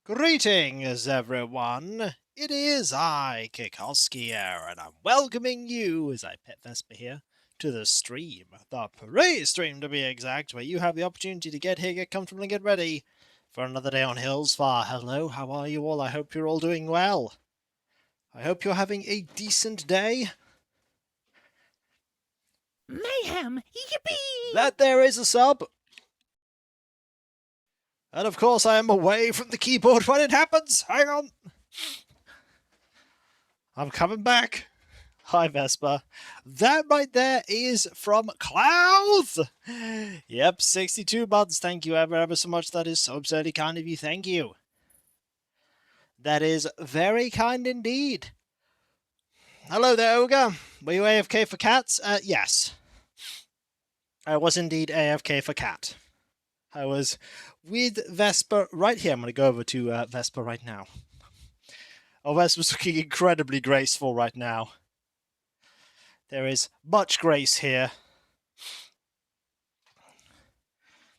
Greetings, everyone. It is I, Kikoski here, and I'm welcoming you, as I pet Vespa here, to the stream. The pre-stream, to be exact, where you have the opportunity to get here, get comfortable, and get ready for another day on Hillsfar. Hello, how are you all? I hope you're all doing well. I hope you're having a decent day. Mayhem! Yippee! That there is a sub. And of course I am away from the keyboard when it happens. Hang on. I'm coming back. Hi, Vespa. That right there is from Clouds. Yep, 62 months. Thank you ever so much. That is so absurdly kind of you. Thank you. That is very kind indeed. Hello there, Ogre. Were you AFK for cats? Yes. I was indeed AFK for cat. I was with Vespa right here. I'm going to go over to Vespa right now. Oh, Vespa's looking incredibly graceful right now. There is much grace here.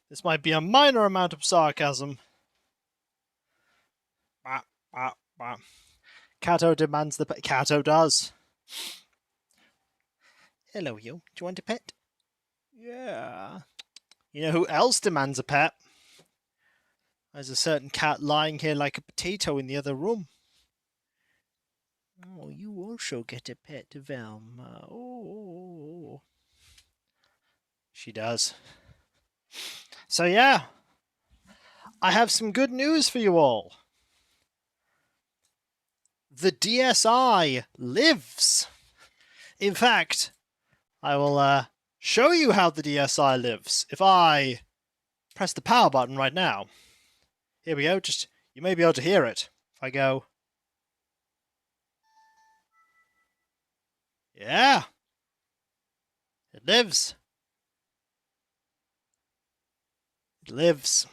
This might be a minor amount of sarcasm. Kato demands the pet. Kato does. Hello, you. Do you want a pet? Yeah. You know who else demands a pet? There's a certain cat lying here like a potato in the other room. Oh, you also get a pet, Velma. Oh. She does. So yeah, I have some good news for you all. The DSi lives. In fact, I will show you how the DSi lives. If I press the power button right now. Here we go. Just you may be able to hear it. If I go. Yeah. It lives. It lives.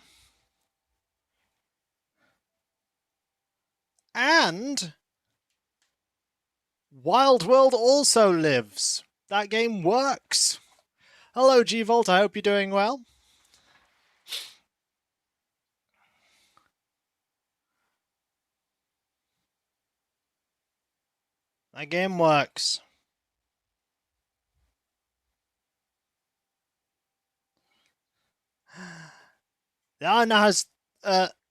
And Wild World also lives. That game works. Hello, G-Volt. I hope you're doing well. That game works. Anna has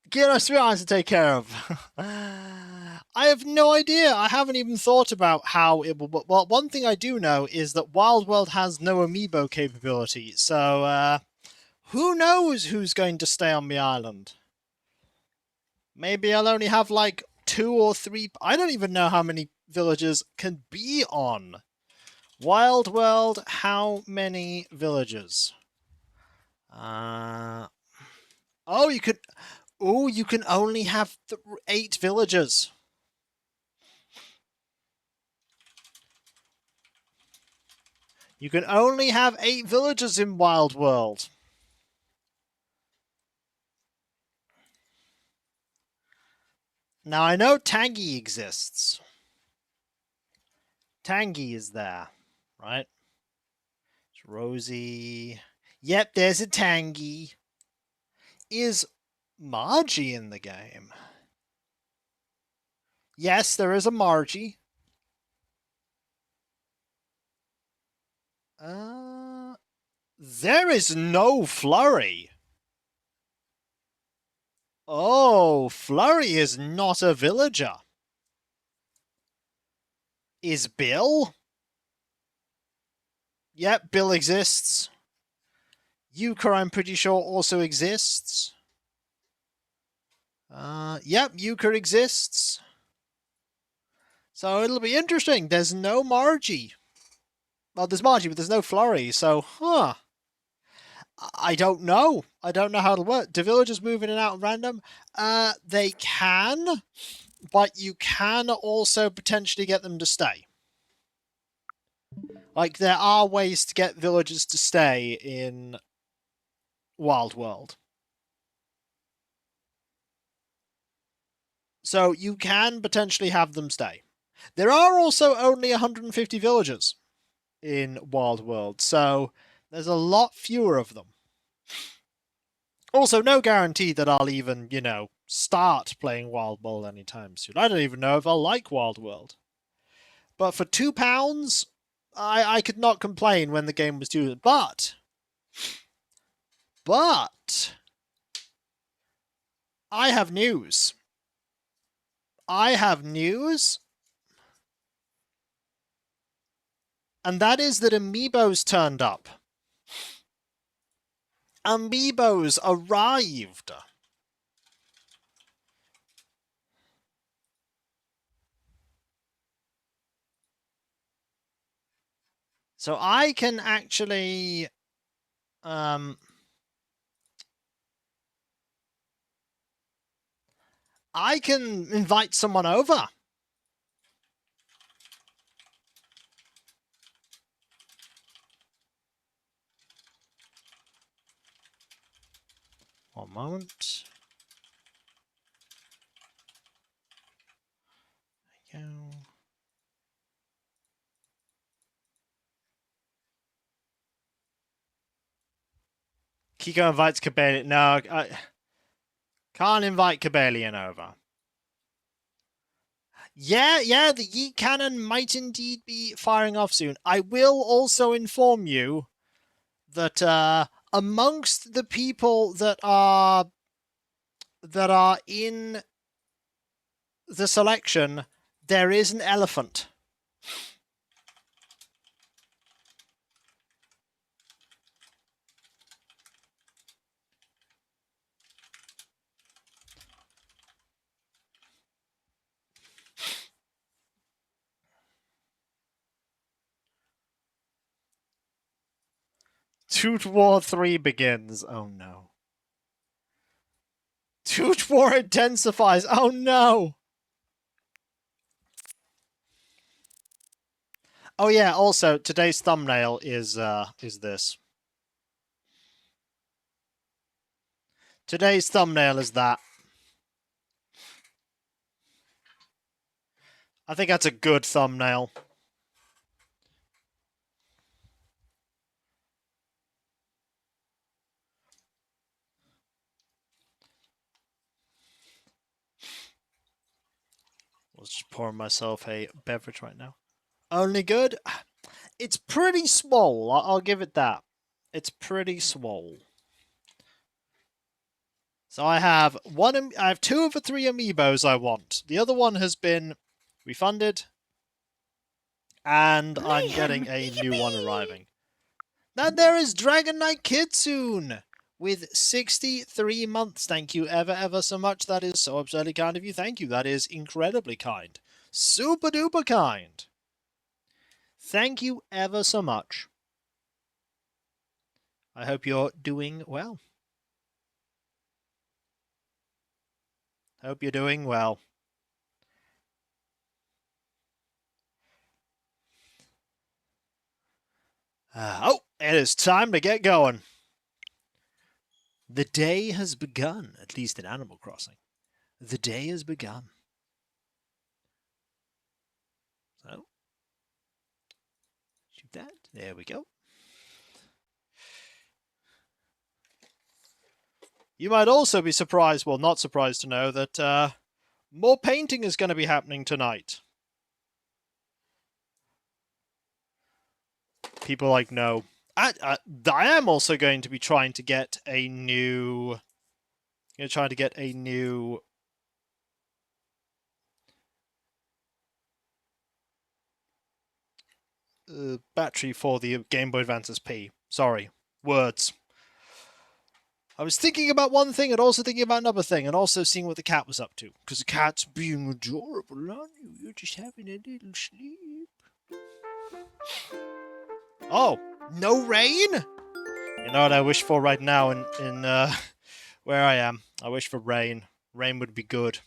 Gyros to take care of. I have no idea. I haven't even thought about how it will. Well, one thing I do know is that Wild World has no Amiibo capability. So, who knows who's going to stay on the island? Maybe I'll only have like 2 or 3. I don't even know how many villages can be on Wild World. How many villages? Oh, you could. Oh, you can only have 8 villagers. You can only have 8 villagers in Wild World. Now, I know Tangy exists. Tangy is there, right? It's Rosie. Yep, there's a Tangy. Is Margie in the game? Yes, there is a Margie. There is no Flurry. Oh, Flurry is not a villager. Is Bill? Yep, Bill exists. Euchre, I'm pretty sure, also exists. Yep, Euchre exists. So it'll be interesting. There's no Margie. Well, there's Margie, but there's no Flurry, so, I don't know. I don't know how it'll work. Do villagers move in and out at random? They can, but you can also potentially get them to stay. Like, there are ways to get villagers to stay in Wild World. So you can potentially have them stay. There are also only 150 villagers in Wild World, so there's a lot fewer of them. Also, no guarantee that I'll even, start playing Wild World anytime soon. I don't even know if I'll like Wild World. But for £2, I could not complain when the game was due. But I have news. And that is that Amiibos turned up. Amiibos arrived. So I can actually I can invite someone over. One moment. There you go. Kiko invites Cabellian. No, I can't invite Cabellian over. Yeah, the Yeet Cannon might indeed be firing off soon. I will also inform you that amongst the people that are in the selection, there is an elephant. Toot War 3 begins. Oh no. Toot War intensifies. Oh no. Oh yeah, also today's thumbnail is this. Today's thumbnail is that. I think that's a good thumbnail. Let's just pour myself a beverage right now. Only good? It's pretty small. I'll give it that. It's pretty small. So I have two of the three amiibos I want. The other one has been refunded, and I'm getting a new one arriving. Then there is Dragon Knight Kitsune with 63 months. Thank you ever so much. That is so absurdly kind of you. Thank you. That is incredibly kind. Super duper kind. Thank you ever so much. I hope you're doing well. Hope you're doing well. Oh, it is time to get going. The day has begun, at least in Animal Crossing. The day has begun. So, shoot that. There we go. You might also be surprised, well, not surprised to know that more painting is going to be happening tonight. People like, no. I am also going to be trying to get a new... battery for the Game Boy Advance SP. Sorry. Words. I was thinking about one thing and also thinking about another thing and also seeing what the cat was up to. Because the cat's being adorable, aren't you? You're just having a little sleep. Oh, no rain? You know what I wish for right now in where I am? I wish for rain. Rain would be good.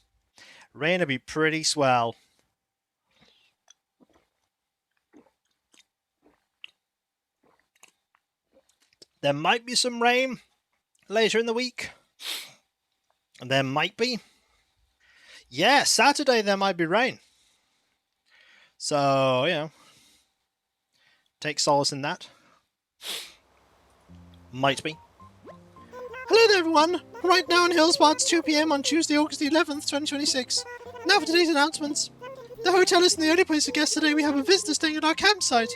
Rain would be pretty swell. There might be some rain later in the week. There might be. Yeah, Saturday there might be rain. So, you know, take solace in that. Might be. Hello there, everyone! Right now in Hillspot, it's 2 PM on Tuesday, August the 11th, 2026. Now for today's announcements. The hotel isn't the only place for guests today. We have a visitor staying at our campsite.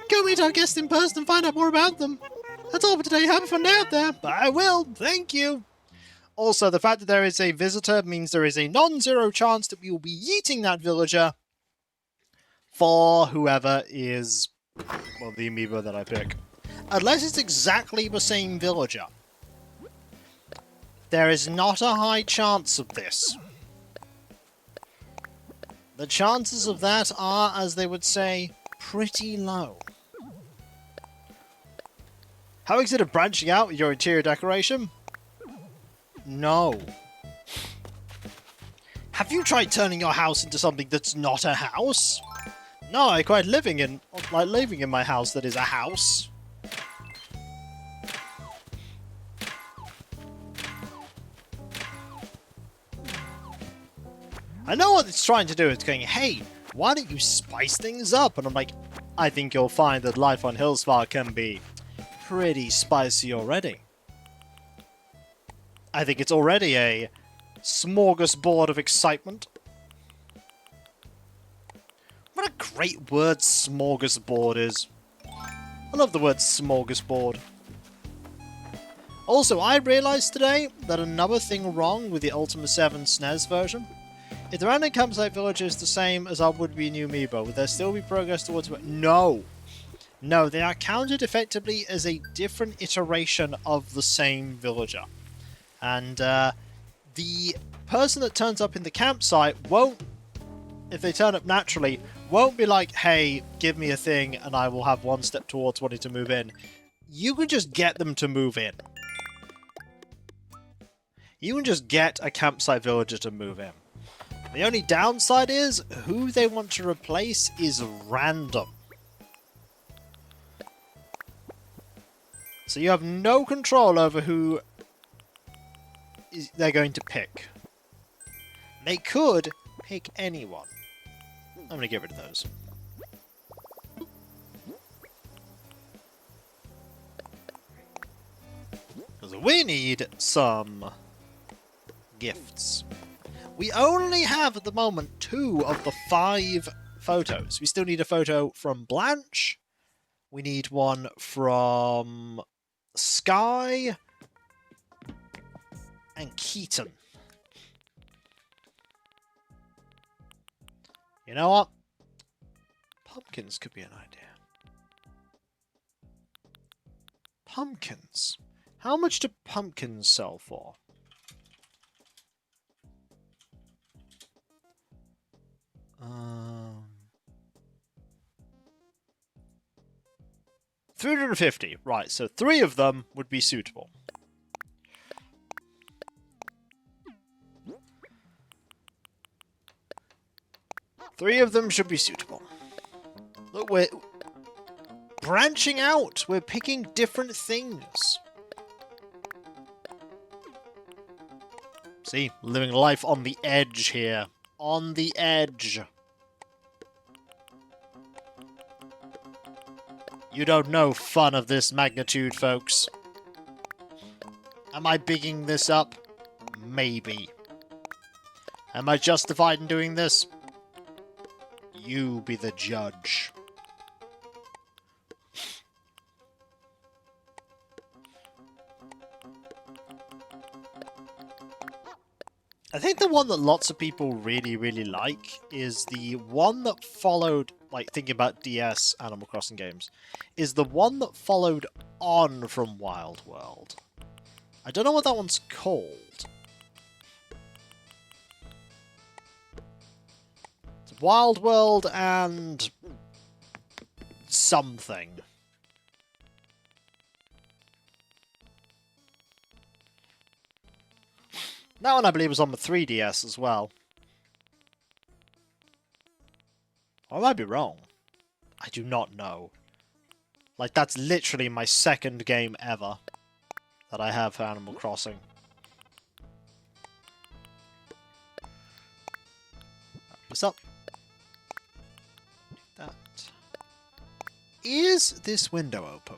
Go meet our guests in person and find out more about them. That's all for today. Have a fun day out there. I will. Thank you. Also, the fact that there is a visitor means there is a non-zero chance that we will be yeeting that villager for whoever is, well, the amiibo that I pick. Unless it's exactly the same villager. There is not a high chance of this. The chances of that are, as they would say, pretty low. How is it of branching out with your interior decoration? No. Have you tried turning your house into something that's not a house? No, I quite living in my house that is a house. I know what it's trying to do. It's going, hey, why don't you spice things up? And I'm like, I think you'll find that life on Hillsfar can be pretty spicy already. I think it's already a smorgasbord of excitement. What a great word smorgasbord is. I love the word smorgasbord. Also, I realized today that another thing wrong with the Ultima 7 SNES version. If the random campsite village is the same as our would-be new amiibo, would there still be progress towards it? No! No, they are counted effectively as a different iteration of the same villager. And the person that turns up in the campsite won't, if they turn up naturally, won't be like, hey, give me a thing and I will have one step towards wanting to move in. You can just get them to move in. You can just get a campsite villager to move in. The only downside is, who they want to replace is random. So you have no control over who they're going to pick. They could pick anyone. I'm going to get rid of those. Because we need some gifts. We only have, at the moment, 2 of the 5 photos. We still need a photo from Blanche. We need one from Sky. And Keaton. You know what? Pumpkins could be an idea. Pumpkins. How much do pumpkins sell for? $350. Right, so 3 of them would be suitable. Three of them should be suitable. Look, we're branching out. We're picking different things. See, living life on the edge here. On the edge. You don't know fun of this magnitude, folks. Am I bigging this up? Maybe. Am I justified in doing this? You be the judge. I think the one that lots of people really, really like is the one that followed, like thinking about DS Animal Crossing games, is the one that followed on from Wild World. I don't know what that one's called. It's Wild World and something. That one, I believe, was on the 3DS as well. I might be wrong. I do not know. Like, that's literally my second game ever that I have for Animal Crossing. What's up? That. Is this window open?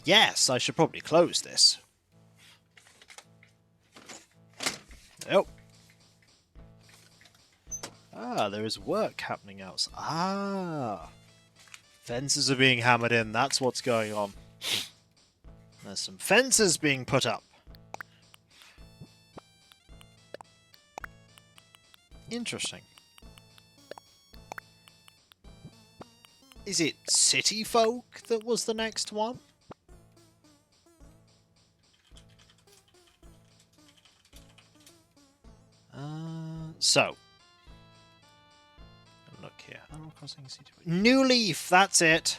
Yes, I should probably close this. Oh. Ah, there is work happening outside. Ah. Fences are being hammered in. That's what's going on. There's some fences being put up. Interesting. Is it city folk that was the next one? So. Look here. Animal Crossing City. New Leaf, that's it.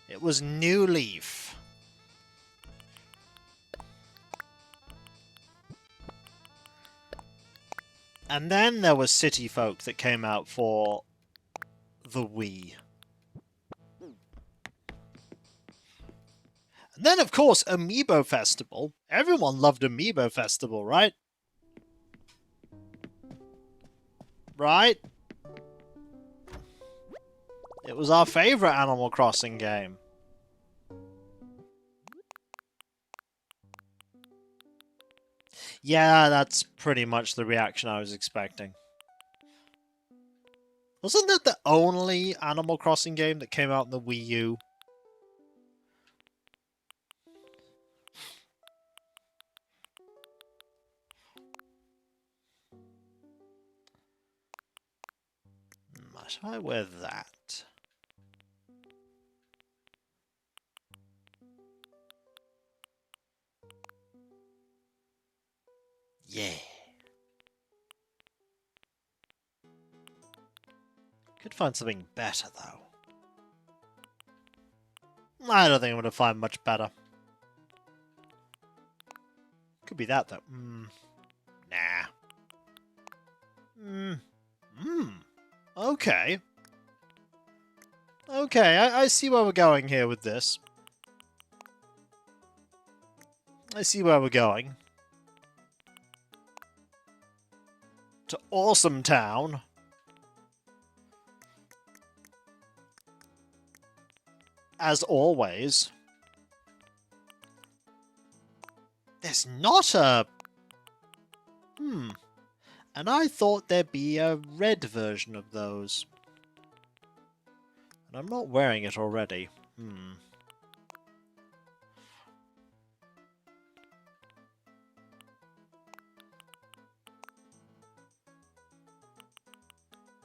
It was New Leaf. And then there was City Folk that came out for the Wii. And then, of course, Amiibo Festival. Everyone loved Amiibo Festival, right? Right? It was our favorite Animal Crossing game. Yeah, that's pretty much the reaction I was expecting. Wasn't that the only Animal Crossing game that came out in the Wii U? Might I wear that? Yeah. Could find something better, though. I don't think I'm going to find much better. Could be that, though. Nah. Okay. Okay, I see where we're going here with this. I see where we're going. To Awesome Town. As always. There's not a... And I thought there'd be a red version of those. And I'm not wearing it already.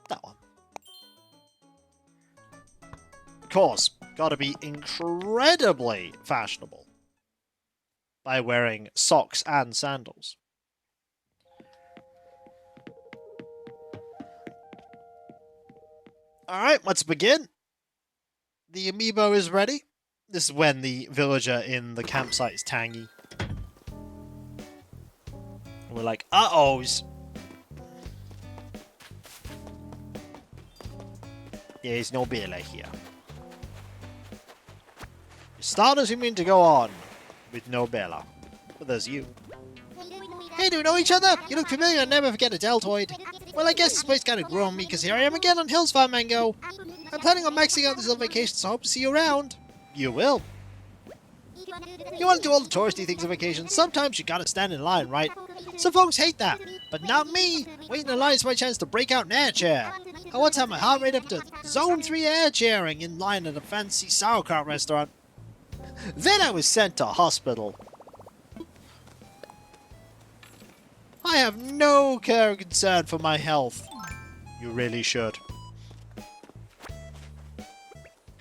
That one. Of course, gotta be incredibly fashionable by wearing socks and sandals. Alright, let's begin. The amiibo is ready. This is when the villager in the campsite is tangy. We're like, uh-ohs. There's no Bella here. Starters, you mean to go on with no Bella. But there's you. Hey, do we know each other? You look familiar and never forget a deltoid. Well, I guess this place kind of grew on me, because here I am again on Hills Farm Mango. I'm planning on maxing out this little vacation, so I hope to see you around. You will. You want to do all the touristy things on vacation. Sometimes you gotta stand in line, right? Some folks hate that, but not me. Waiting in line is my chance to break out an air chair. I once had my heart rate up to Zone 3 air chairing in line at a fancy sauerkraut restaurant. Then I was sent to hospital. I have no care or concern for my health. You really should.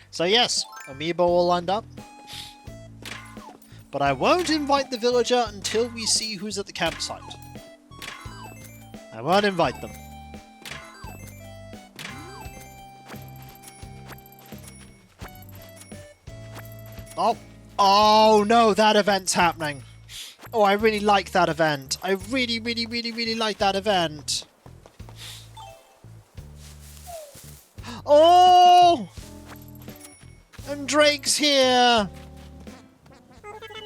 So yes, Amiibo all lined up. But I won't invite the villager until we see who's at the campsite. I won't invite them. Oh. Oh no, that event's happening. Oh, I really like that event. I really, really, really, really like that event. Oh! And Drake's here.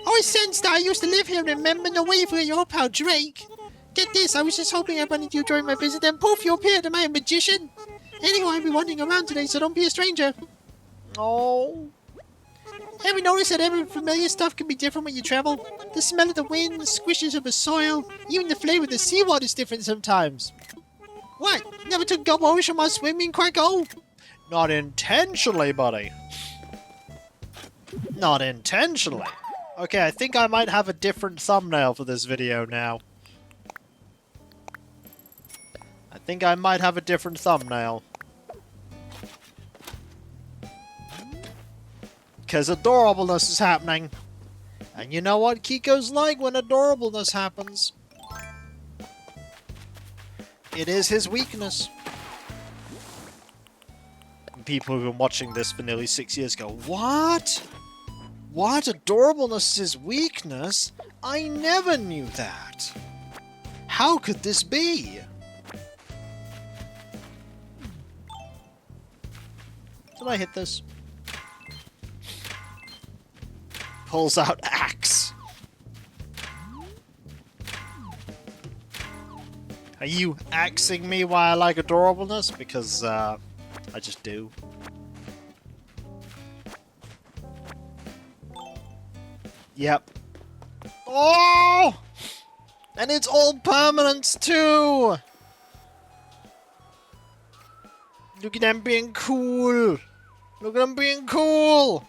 Oh, I sensed that. I used to live here, remember? No way for your pal Drake. Get this, I was just hoping I'd run into you during my visit, then poof, you appeared. Am I a magician? Anyway, I'll be wandering around today, so don't be a stranger. Oh. Have you noticed that every familiar stuff can be different when you travel? The smell of the wind, the squishes of the soil, even the flavor of the seawater is different sometimes. What? Never took gulp ocean while swimming, Quacko? Not intentionally, buddy. Not intentionally. Okay, I think I might have a different thumbnail for this video now. I think I might have a different thumbnail. Because adorableness is happening. And you know what Kiko's like when adorableness happens. It is his weakness. People who've been watching this for nearly 6 years go, what? What? Adorableness is his weakness? I never knew that. How could this be? Did I hit this? Pulls out axe. Are you axing me while I like adorableness? Because, I just do. Yep. Oh! And it's all permanents too! Look at them being cool! Look at them being cool!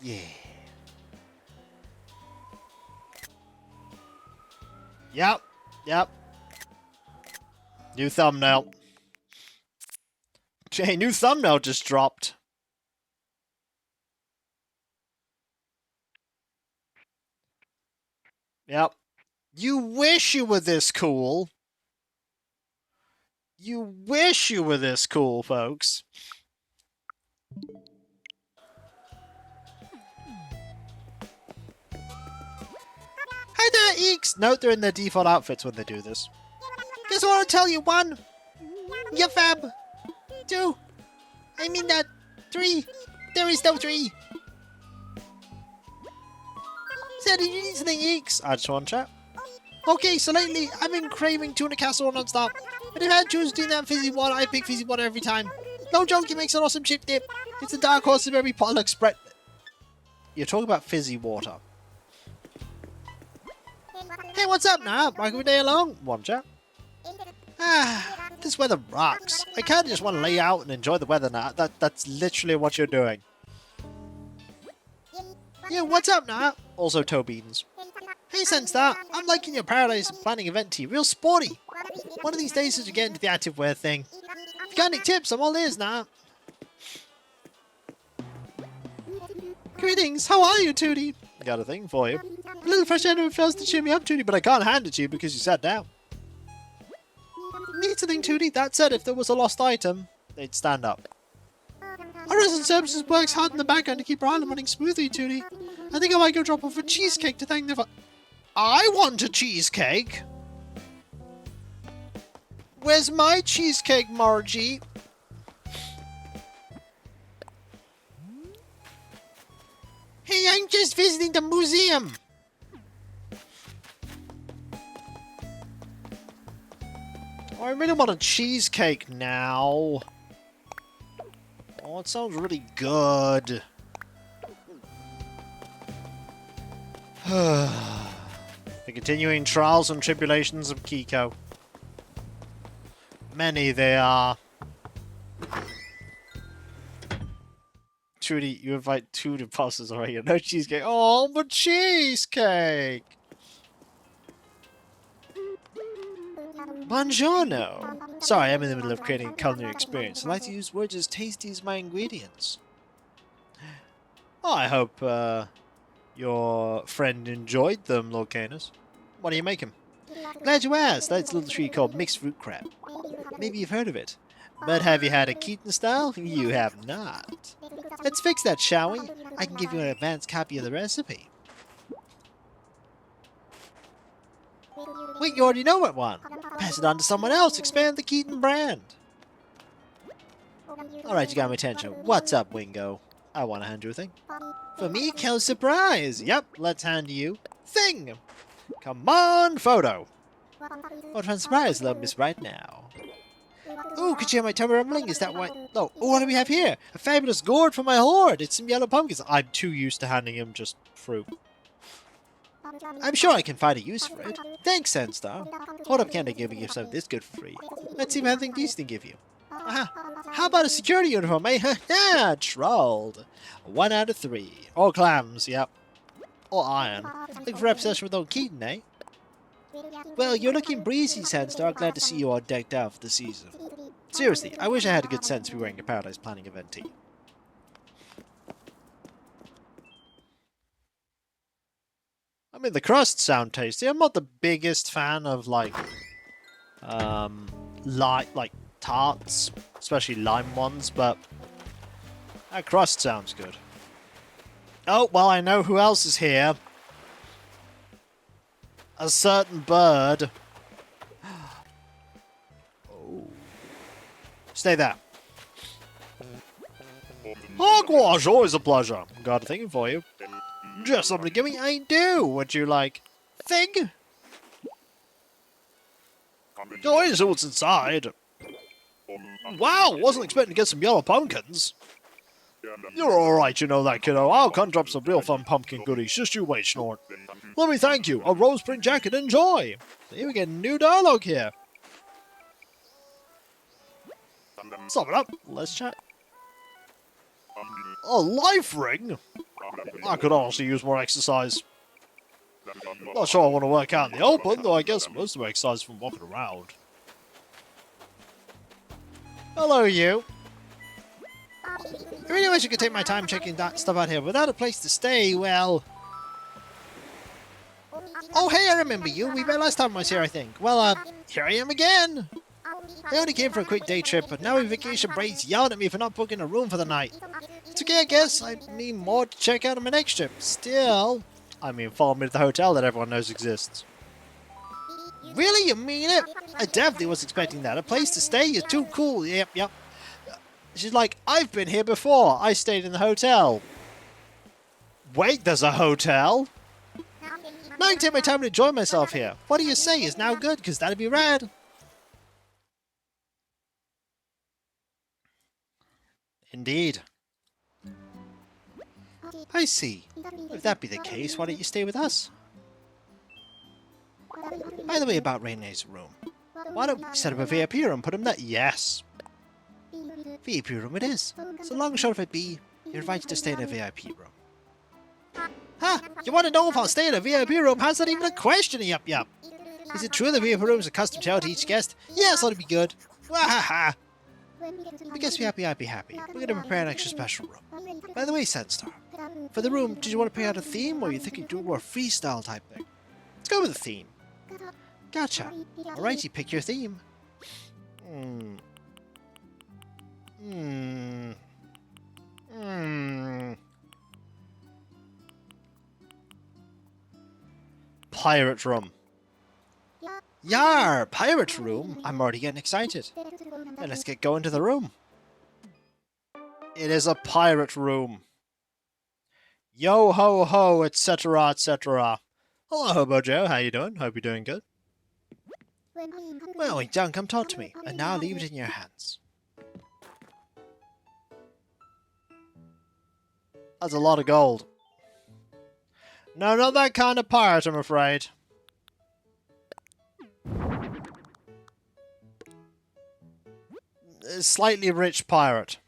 Yeah. Yep. Yep. New thumbnail. Hey, new thumbnail just dropped. Yep. You wish you were this cool. You wish you were this cool, folks. Hi there, Eeks! Note they're in their default outfits when they do this. Guess what I want to tell you? 1. You're fab. 2. I mean that. 3. There is no 3. So did you need something, Eeks? I just want to chat. Okay, so lately, I've been craving tuna casserole non-stop. But if I had to choose between that and fizzy water, I pick fizzy water every time. No joke, it makes an awesome chip dip. It's a dark horse of every potluck spread. You're talking about fizzy water. Hey, what's up now? Welcome day along. One chat. Ah, this weather rocks. I kind of just want to lay out and enjoy the weather now. That's literally what you're doing. Yeah, what's up now? Also toe beans. Hey, Senstar, I'm liking your paradise and planning event tea. Real sporty. One of these days as you get into the activewear thing. If you got any tips, I'm all ears now. Greetings, how are you, Tootie? Got a thing for you. A little fresh air feels to cheer me up, Tootie, but I can't hand it to you because you sat down. Need something, Tootie. That said, if there was a lost item, they'd stand up. Our resident services works hard in the background to keep our island running smoothly, Tootie. I think I might go drop off a cheesecake to thank them. I want a cheesecake! Where's my cheesecake, Margie? Hey, I'm just visiting the museum! Oh, I really want a cheesecake now. Oh, it sounds really good. The continuing trials and tribulations of Kiko. Many they are. Trudy, you invite 2 imposters already. No cheesecake. Oh, but cheesecake! Buongiorno! Sorry, I'm in the middle of creating a culinary experience. I like to use words as tasty as my ingredients. Oh, I hope, your friend enjoyed them, Lord Canis. What do you make him? Glad you asked. That's a little treat called mixed fruit crab. Maybe you've heard of it. But have you had a Keaton style? You have not. Let's fix that, shall we? I can give you an advanced copy of the recipe. Wait, you already know what one. Pass it on to someone else. Expand the Keaton brand. Alright, you got my attention. What's up, Wingo? I want to hand you a thing. For me, kill surprise. Yep, let's hand you thing. Come on, photo. What fun surprise, love miss right now. Oh, could you hear my tummy rumbling? Is that why? Oh, what do we have here? A fabulous gourd for my horde. It's some yellow pumpkins. I'm too used to handing him just fruit. I'm sure I can find a use for it. Thanks, Sandstar. Hold up, can't I give you something this good for free? Let's see if I have anything decent to give you. How about a security uniform, eh? Ha! Trolled. 1 out of 3. All clams, yep. All iron. Looking for obsession with old Keaton, eh? Well, you're looking breezy, Sandstar. Glad to see you all decked out for the season. Seriously, I wish I had a good sense to be wearing a Paradise Planning event tee. I mean, the crusts sound tasty. I'm not the biggest fan of, like tarts, especially lime ones, but that crust sounds good. Oh, well, I know who else is here. A certain bird. Oh. Stay there. Hogwash, always a pleasure. Got a thing for you. Just something to give me? I do. Would you like thing? Go in, see what's inside. Wow, wasn't expecting to get some yellow pumpkins. You're alright, you know that, kiddo. I'll conjure up some real fun pumpkin goodies. Just you wait, Snort. Let me thank you. A rose print jacket, enjoy. See, we get new dialogue here. Sum it up. Let's chat. A life ring? I could honestly use more exercise. Not sure I want to work out in the open, though I guess most of my exercise is from walking around. Hello, you. I really wish I could take my time checking that stuff out here. Without a place to stay, well... Oh, hey, I remember you. We met last time I was here, I think. Well, here I am again. I only came for a quick day trip, but now my vacation brade's yelling at me for not booking a room for the night. It's okay, I guess. I need more to check out on my next trip. Still, I mean, follow me to the hotel that everyone knows exists. Really? You mean it? I definitely was expecting that. A place to stay? You're too cool. Yep. She's like, I've been here before. I stayed in the hotel. Wait, there's a hotel? Now I can take my time to enjoy myself here. What do you say? Is now good? Because that'd be rad. Indeed. I see. If that be the case, why don't you stay with us? By the way, about Rene's room. Why don't we set up a VIP room and put him there? Yes. VIP room it is. So long and short of it be, you're invited to stay in a VIP room. Huh? You want to know if I'll stay in a VIP room? How's that even a question? Yup. Is it true the VIP room is a custom show to each guest? Yes, that'll be good. Wahaha. I guess I'd be happy. We're going to prepare an extra special room. By the way, Sandstar, for the room, did you want to pick out a theme, or you think you'd do a more freestyle type thing? Let's go with a theme. Gotcha. Alright, you pick your theme. Pirate room. Yar! Pirate room? I'm already getting excited. Then let's get going to the room. It is a pirate room. Yo ho ho, etc, etc. Hello, Hobo Joe. How you doing? Hope you're doing good. Well, done. Come talk to me. And now I'll leave it in your hands. That's a lot of gold. No, not that kind of pirate, I'm afraid. A slightly rich pirate.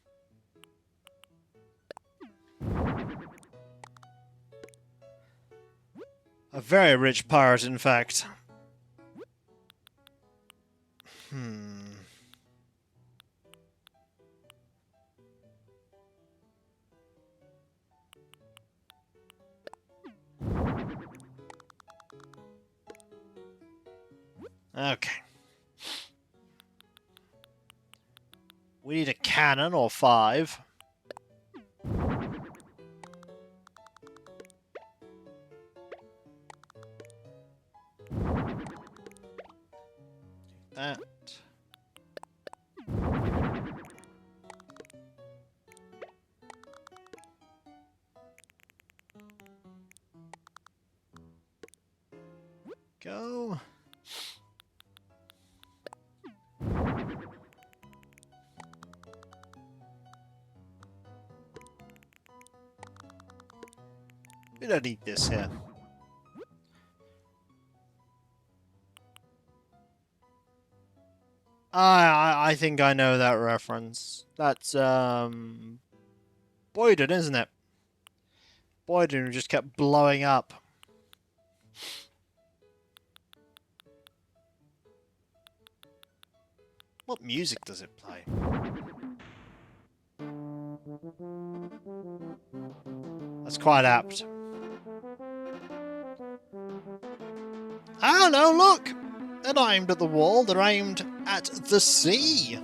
A very rich pirate, in fact. Okay. We need a cannon or 5. That. go. We don't need this here. I think I know that reference. That's Boyden, isn't it? Boyden just kept blowing up. What music does it play? That's quite apt. Oh no, look! They're not aimed at the wall, they're aimed at the sea!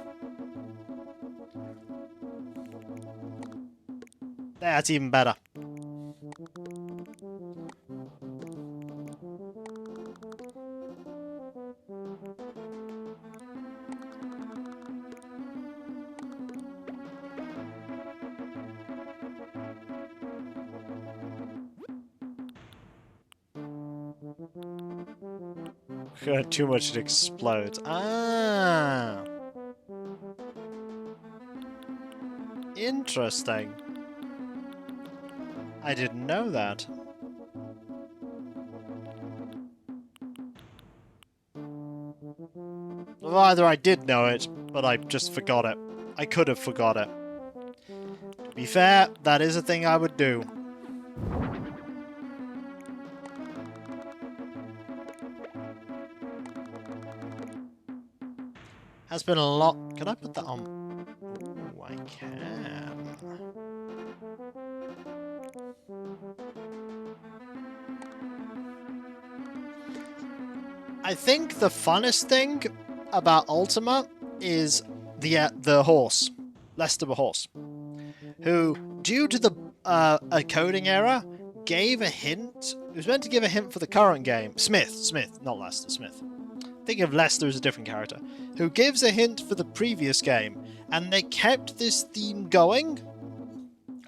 That's even better. Too much, it explodes. Ah! Interesting. I didn't know that. Well, either I did know it, but I just forgot it. I could have forgot it. To be fair, that is a thing I would do. Has been a lot. Can I put that on? Ooh, I can. I think the funnest thing about Ultima is the horse, Lester the horse, who, due to the a coding error, gave a hint. It was meant to give a hint for the current game. Smith, not Lester, Smith. Think of Lester as a different character, who gives a hint for the previous game, and they kept this theme going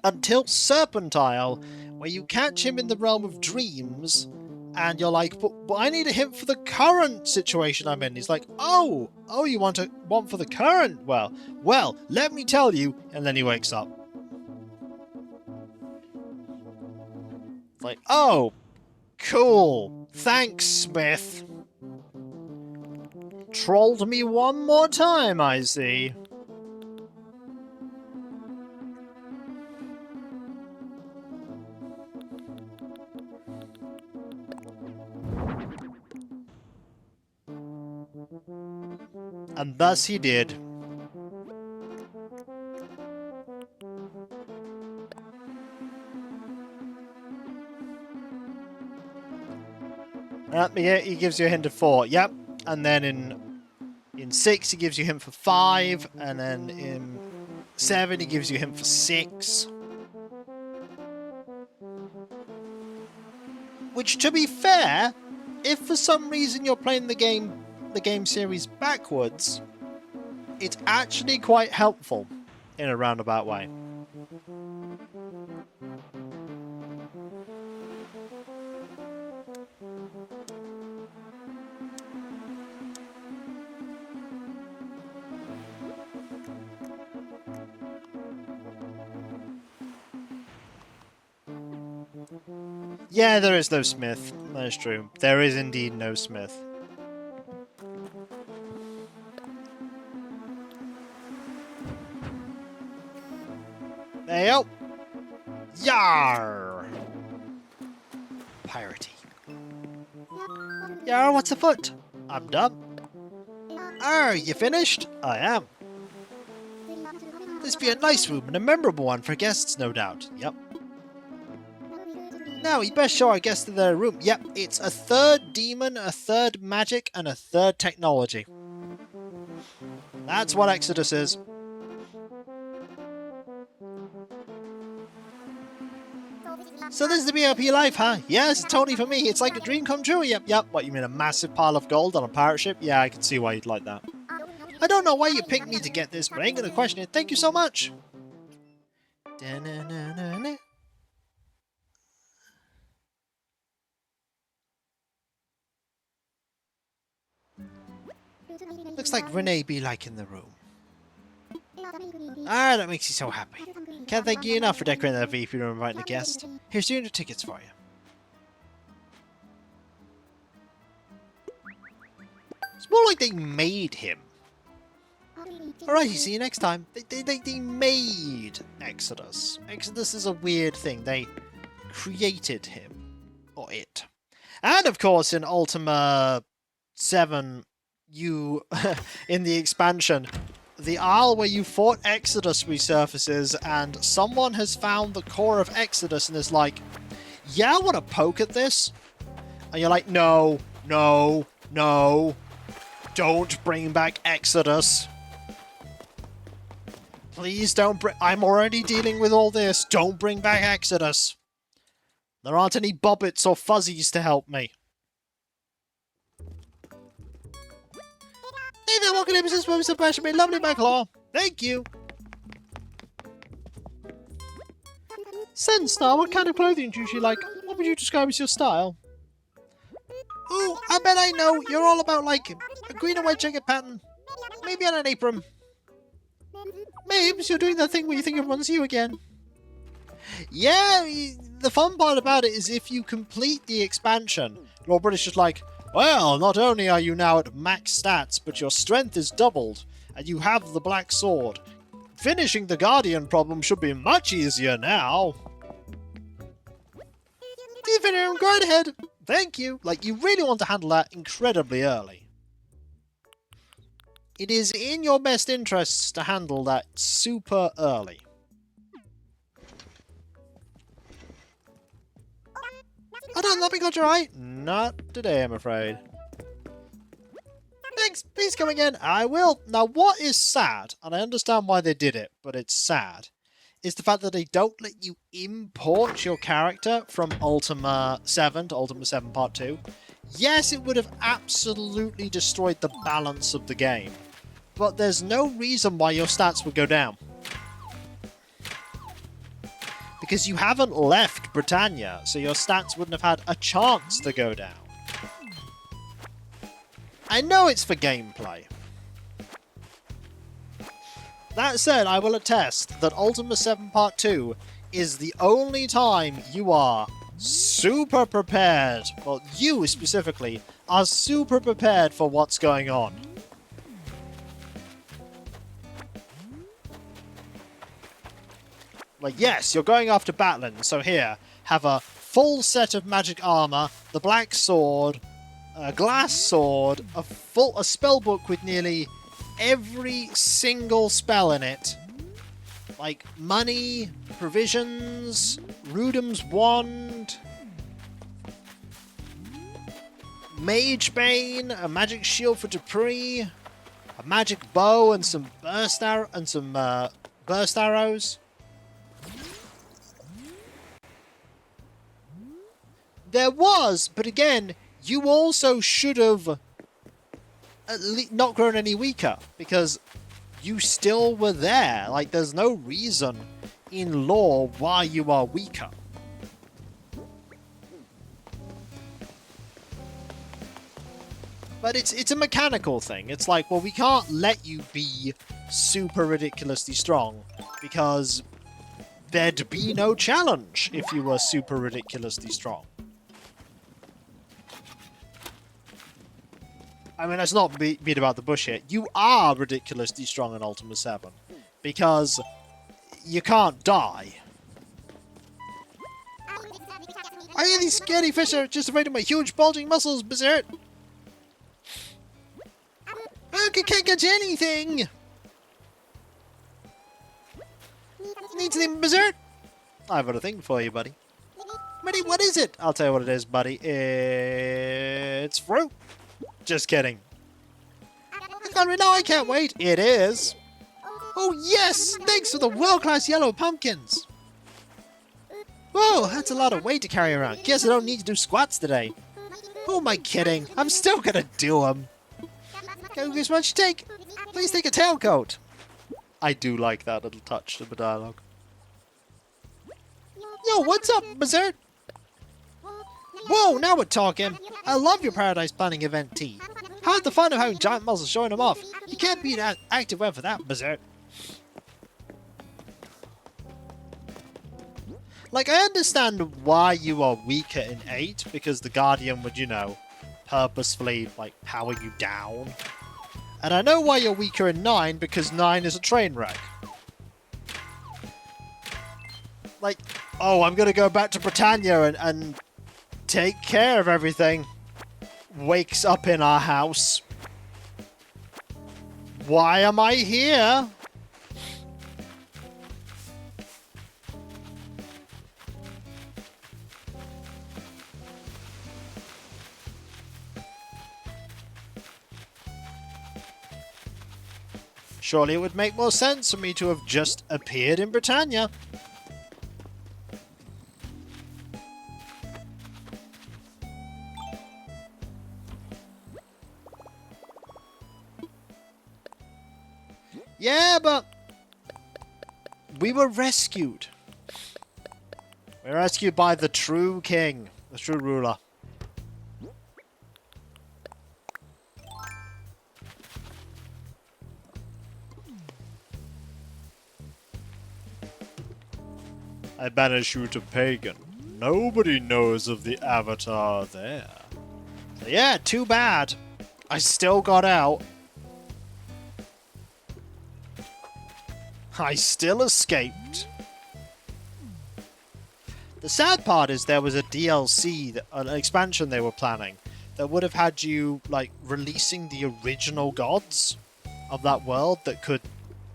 until Serpentile, where you catch him in the realm of dreams, and you're like, but I need a hint for the current situation I'm in. He's like, oh, you want for the current? Well, let me tell you, and then he wakes up. It's like, oh, cool, thanks, Smith. Trolled me one more time, I see. And thus he did. He gives you a hint of 4. Yep. And then in 6 he gives you a hint for 5, and then in 7 he gives you a hint for 6. Which, to be fair, if for some reason you're playing the game series backwards, it's actually quite helpful in a roundabout way. Yeah, there is no Smith. That is true. There is indeed no Smith. There you go. Yar! Piratey. Yar, what's afoot? I'm done. Oh, you finished? I am. This be a nice room and a memorable one for guests, no doubt. Yep. Now, we best show our guests to their room. Yep, it's a third demon, a third magic, and a third technology. That's what Exodus is. So this is the BLP life, huh? Yes, totally for me. It's like a dream come true. Yep. What, you mean a massive pile of gold on a pirate ship? Yeah, I can see why you'd like that. I don't know why you picked me to get this, but I ain't gonna question it. Thank you so much. Da-na-na-na-na. Looks like Renee be liking the room. Ah, that makes you so happy. Can't thank you enough for decorating that VP room and inviting a guest. Here's 200 tickets for you. It's more like they made him. Alrighty, see you next time. They made Exodus. Exodus is a weird thing. They created him. Or it. And of course in Ultima 7, you, in the expansion, the Isle where you fought Exodus resurfaces and someone has found the core of Exodus and is like, yeah, I want to poke at this. And you're like, no, no, no. Don't bring back Exodus. Please don't bring... I'm already dealing with all this. Don't bring back Exodus. There aren't any bobbits or fuzzies to help me. Hey there, welcome to Mrs. Williams of me. Lovely my claw. Thank you. Senstar, what kind of clothing do you like? What would you describe as your style? Ooh, I bet I know. You're all about, like, a green and white jacket pattern. Maybe on an apron. Mabes, you're doing that thing where you think everyone's you again. Yeah, the fun part about it is if you complete the expansion, your British is like, well, not only are you now at max stats, but your strength is doubled, and you have the black sword. Finishing the Guardian problem should be much easier now. Go right ahead. Thank you. Like, you really want to handle that incredibly early. It is in your best interests to handle that super early. I don't know because you're right. Not today, I'm afraid. Thanks. Please come again. I will. Now, what is sad, and I understand why they did it, but it's sad, is the fact that they don't let you import your character from Ultima 7 to Ultima 7 Part 2. Yes, it would have absolutely destroyed the balance of the game, but there's no reason why your stats would go down. Because you haven't left Britannia, so your stats wouldn't have had a chance to go down. I know it's for gameplay. That said, I will attest that Ultima 7 Part 2 is the only time you are super prepared, well, you specifically, are super prepared for what's going on. Like, yes, you're going after Batlin, so here, have a full set of magic armor, the black sword, a glass sword, a spellbook with nearly every single spell in it. Like, money, provisions, Rudim's wand, Mage Bane, a magic shield for Dupree, a magic bow and some burst arrows. There was, but again, you also should have not grown any weaker, because you still were there. Like, there's no reason in lore why you are weaker. But it's a mechanical thing. It's like, well, we can't let you be super ridiculously strong, because there'd be no challenge if you were super ridiculously strong. I mean, let's not beat about the bush here. You are ridiculously strong in Ultima 7. Because you can't die. I hear these scaredy fish are just afraid of my huge bulging muscles, Berserk. I can't catch anything. Need something, Berserk? I've got a thing for you, buddy. Buddy, what is it? I'll tell you what it is, buddy. It's fruit. Just kidding. I can't wait. It is. Oh, yes! Thanks for the world-class yellow pumpkins. Whoa, that's a lot of weight to carry around. Guess I don't need to do squats today. Who am I kidding? I'm still gonna do them. Okay, guess what you take? Please take a tailcoat. I do like that little touch to the dialogue. Yo, what's up, Berserk? Whoa, now we're talking. I love your Paradise Planning event tea. How's the fun of having giant muscles showing them off? You can't be an active web for that, berserk. Like, I understand why you are weaker in 8, because the Guardian would, you know, purposefully, like, power you down. And I know why you're weaker in 9, because 9 is a train wreck. Like, oh, I'm gonna go back to Britannia and take care of everything. Wakes up in our house. Why am I here? Surely it would make more sense for me to have just appeared in Britannia. Yeah, but we were rescued. We were rescued by the true king, the true ruler. I banish you to Pagan. Nobody knows of the Avatar there. So yeah, too bad. I still got out. I still escaped. The sad part is there was a DLC, an expansion they were planning, that would have had you, like, releasing the original gods of that world that could,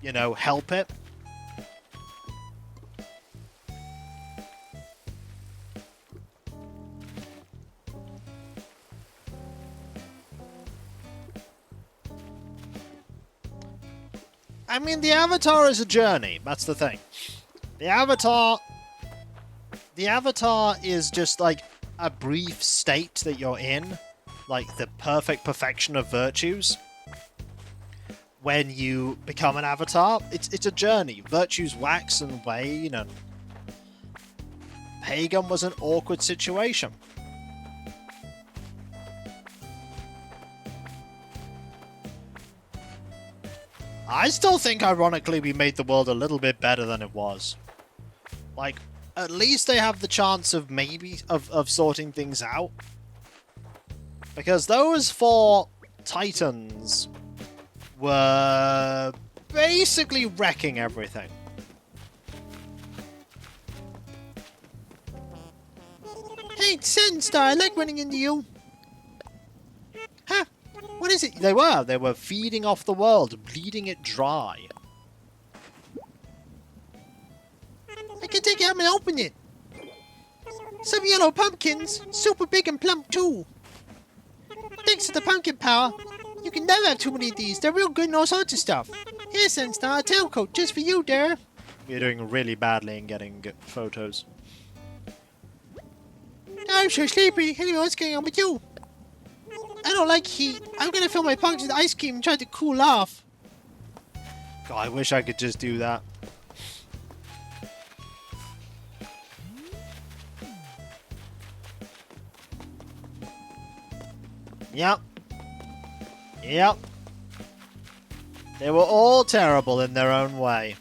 you know, help it. I mean, the Avatar is a journey. That's the thing. The Avatar is just like a brief state that you're in, like the perfect perfection of virtues. When you become an Avatar, it's a journey. Virtues wax and wane, and Pagan was an awkward situation. I still think, ironically, we made the world a little bit better than it was. Like, at least they have the chance of maybe of sorting things out. Because those 4 Titans were basically wrecking everything. Hey, Sunstar, I like running into you. Huh? What is it? They were feeding off the world, bleeding it dry. I can take it out and open it. Some yellow pumpkins, super big and plump too. Thanks to the pumpkin power, you can never have too many of these. They're real good and all sorts of stuff. Here's Sunstar, a tailcoat just for you, dear. You're doing really badly in getting good photos. I'm so sleepy. Anyway, what's going on with you? I don't like heat. I'm gonna fill my pockets with ice cream and try to cool off. God, I wish I could just do that. Yep. Yep. They were all terrible in their own way.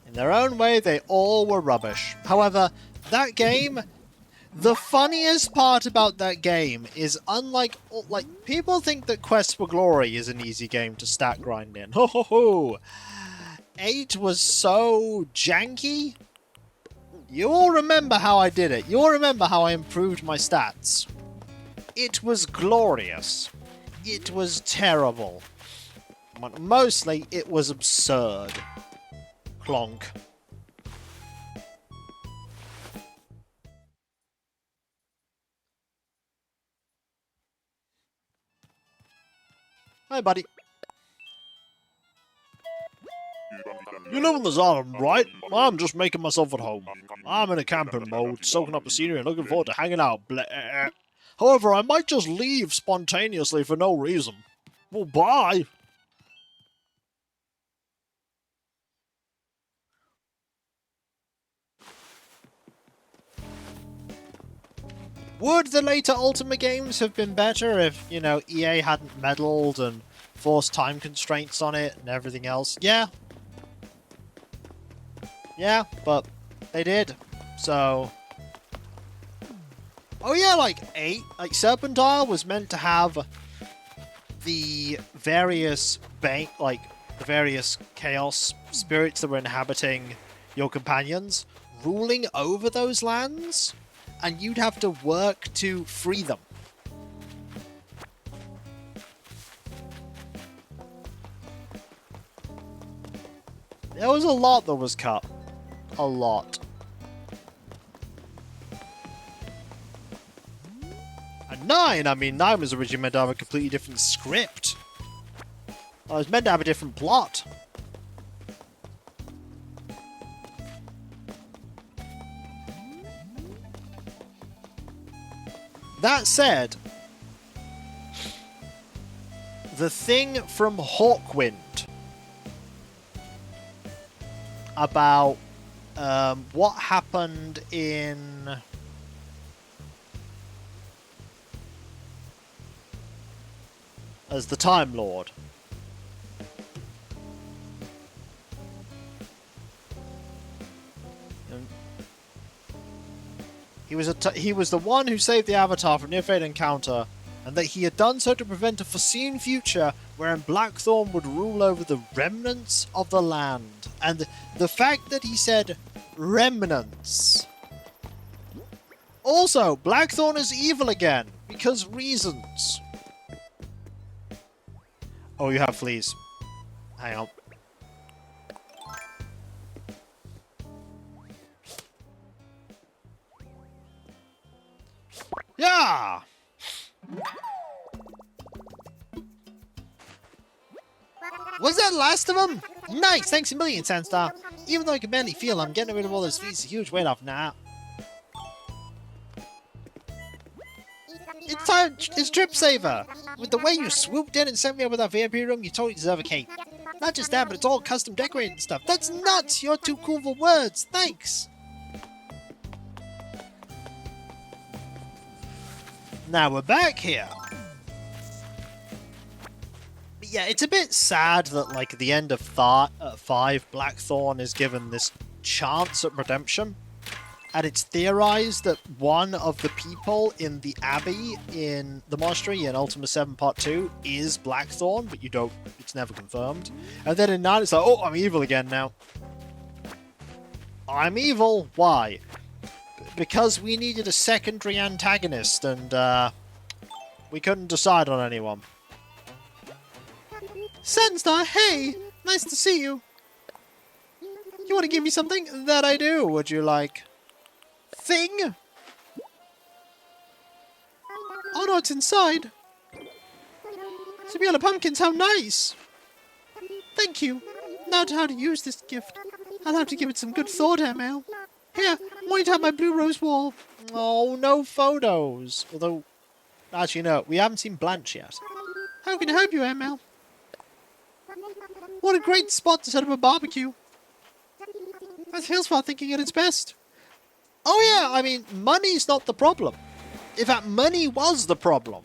In their own way, they all were rubbish. However, that game, the funniest part about that game is, unlike, like, people think that Quest for Glory is an easy game to stat grind in. Ho ho ho! 8 was so janky. You all remember how I did it. You all remember how I improved my stats. It was glorious. It was terrible. But mostly, it was absurd. Clonk. Hi, buddy. You live on this island, right? I'm just making myself at home. I'm in a camping mode, soaking up the scenery and looking forward to hanging out. Blah. However, I might just leave spontaneously for no reason. Well, bye. Would the later Ultima games have been better if, you know, EA hadn't meddled and forced time constraints on it and everything else? Yeah. Yeah, but they did. So... Oh yeah, like Serpentile was meant to have the various the various chaos spirits that were inhabiting your companions ruling over those lands, and you'd have to work to free them. There was a lot that was cut. A lot. And 9, I mean, 9 was originally meant to have a completely different script. It was meant to have a different plot. That said, the thing from Hawkwind about what happened in... as the Time Lord. He was the one who saved the Avatar from near-fate encounter, and that he had done so to prevent a foreseen future wherein Blackthorn would rule over the remnants of the land. And the fact that he said remnants. Also, Blackthorn is evil again, because reasons. Oh, you have fleas. Hang on. Yeah! Was that last of them? Nice! Thanks a million, Sandstar. Even though I can barely feel, I'm getting rid of all those fleas. A huge weight off now. It's time! It's Trip Saver! With the way you swooped in and sent me over that VIP room, you totally deserve a cake. Not just that, but it's all custom decorated and stuff. That's nuts! You're too cool for words! Thanks! Now we're back here. But yeah, it's a bit sad that, like, at the end of 5, Blackthorn is given this chance at redemption. And it's theorized that one of the people in the Abbey in the monastery in Ultima 7 Part 2 is Blackthorn, but it's never confirmed. And then in 9 it's like, oh, I'm evil again now. I'm evil? Why? Because we needed a secondary antagonist, and we couldn't decide on anyone. Sandstar, hey! Nice to see you! You want to give me something? That I do, would you like? Thing? Oh no, it's inside! Sabiana pumpkins, how nice! Thank you! Now to how to use this gift. I'll have to give it some good thought, ML. Here, point out my blue rose wall. Oh, no photos. Although, actually, no, we haven't seen Blanche yet. How can I help you, ML? What a great spot to set up a barbecue. That's Hillsfar thinking at its best. Oh yeah, I mean, money's not the problem. In fact, money was the problem.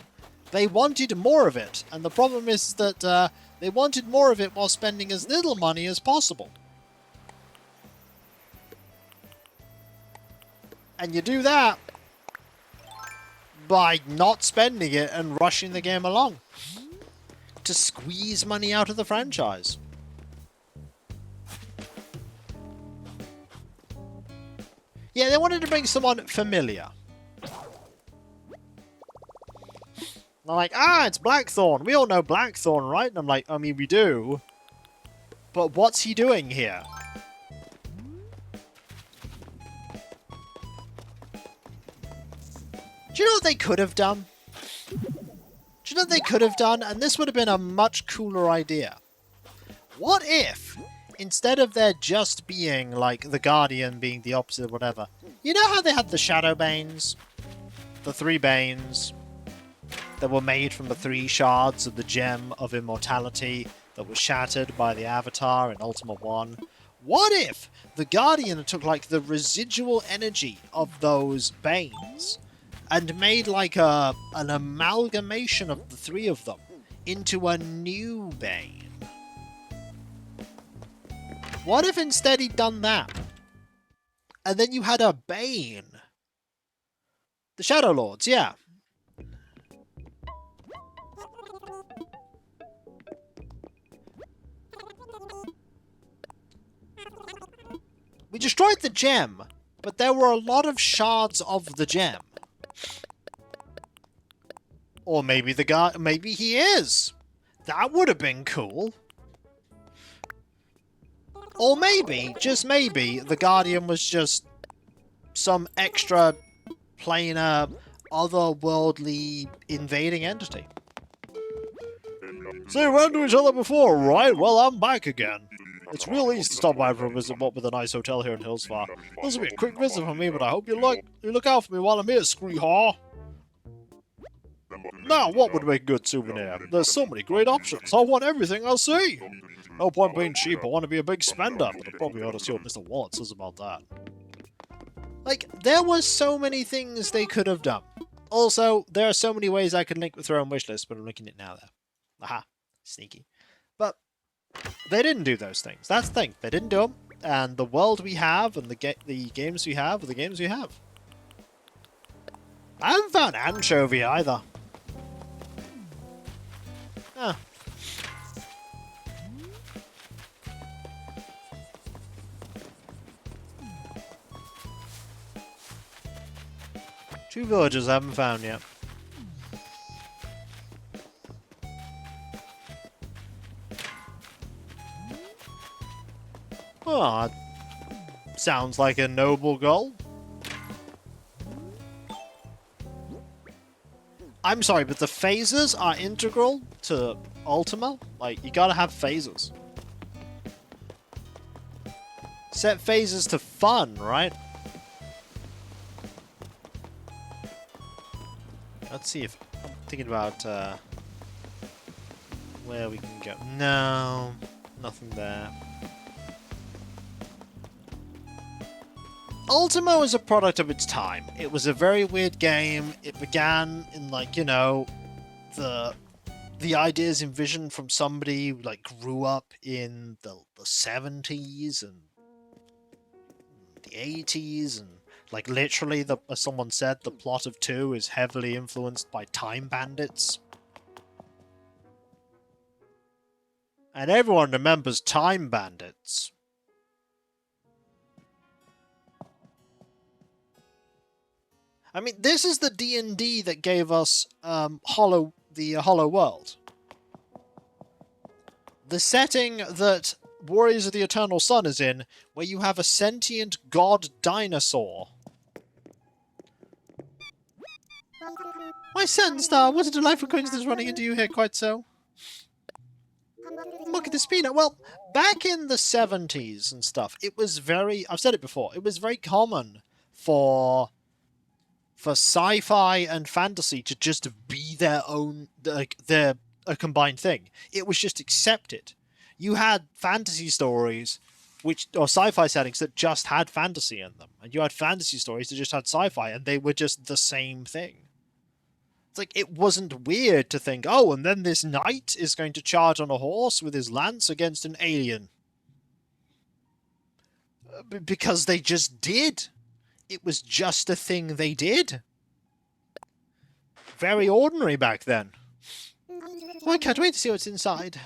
They wanted more of it, and the problem is that they wanted more of it while spending as little money as possible. And you do that by not spending it and rushing the game along to squeeze money out of the franchise. Yeah, they wanted to bring someone familiar. They're like, it's Blackthorn. We all know Blackthorn, right? And I'm like, I mean, we do. But what's he doing here? Do you know what they could have done? Do you know what they could have done? And this would have been a much cooler idea. What if, instead of there just being, like, the Guardian being the opposite of whatever, you know how they had the Shadow Banes? The 3 Banes that were made from the 3 shards of the Gem of Immortality that was shattered by the Avatar in Ultima 1? What if the Guardian took, like, the residual energy of those Banes and made like an amalgamation of the three of them into a new Bane. What if instead he'd done that? And then you had a Bane. The Shadow Lords, yeah. We destroyed the gem, but there were a lot of shards of the gem. Or maybe the guy, maybe he is. That would have been cool. Or maybe, just maybe, the Guardian was just some extra planar, otherworldly invading entity. See, we ran into each other before, right? Well, I'm back again. It's real easy to stop by for a visit what with a nice hotel here in Hillsfar. This will be a quick visit for me, but I hope you look out for me while I'm here, Screehaw. Now, what would make a good souvenir? There's so many great options. I want everything I see. No point being cheap. I want to be a big spender, but I probably ought to see what Mr. Wallet says about that. Like, there were so many things they could have done. Also, there are so many ways I could link with their own wishlist, but I'm linking it now there. Aha. Sneaky. But they didn't do those things. That's the thing. They didn't do them. And the world we have and the games we have are the games we have. I haven't found Anchovy either. Huh. Two villages I haven't found yet. Oh, that sounds like a noble goal. I'm sorry, but the phases are integral to Ultima. Like, you gotta have phases. Set phases to fun, right? Let's see if... I'm thinking about, where we can go. No, nothing there. Ultima was a product of its time. It was a very weird game. It began in, like, you know, the ideas envisioned from somebody who, like, grew up in the 70s and the 80s, and, like, literally, as someone said, the plot of 2 is heavily influenced by Time Bandits. And everyone remembers Time Bandits. I mean, this is the D&D that gave us Hollow World. The setting that Warriors of the Eternal Sun is in, where you have a sentient god dinosaur. My Sunstar, what a delightful coincidence running into you here, quite so. Look at this peanut. Well, back in the 70s and stuff, it was very... I've said it before. It was very common for sci-fi and fantasy to just be their own, like, they're a combined thing. It was just accepted. You had fantasy stories, or sci-fi settings that just had fantasy in them. And you had fantasy stories that just had sci-fi, and they were just the same thing. It's like, it wasn't weird to think, oh, and then this knight is going to charge on a horse with his lance against an alien. Because they just did. It was just a thing they did. Very ordinary back then. Oh, I can't wait to see what's inside.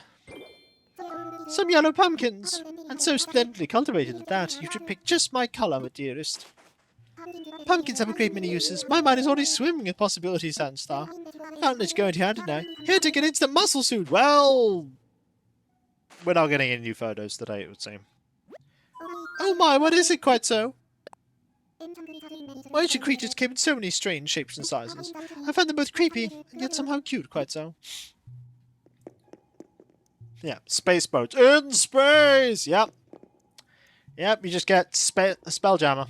Some yellow pumpkins. And so splendidly cultivated at that. You should pick just my colour, my dearest. Pumpkins have a great many uses. My mind is already swimming with possibilities, Sandstar. Can't let you go into your hand now. Here, take an instant muscle suit. Well, we're not getting any new photos today, it would seem. Oh my, what is it quite so? Why ancient creatures came in so many strange shapes and sizes. I find them both creepy, and yet somehow cute, quite so. Yeah, space boats. In space! Yep. Yep, you just get a Spelljammer.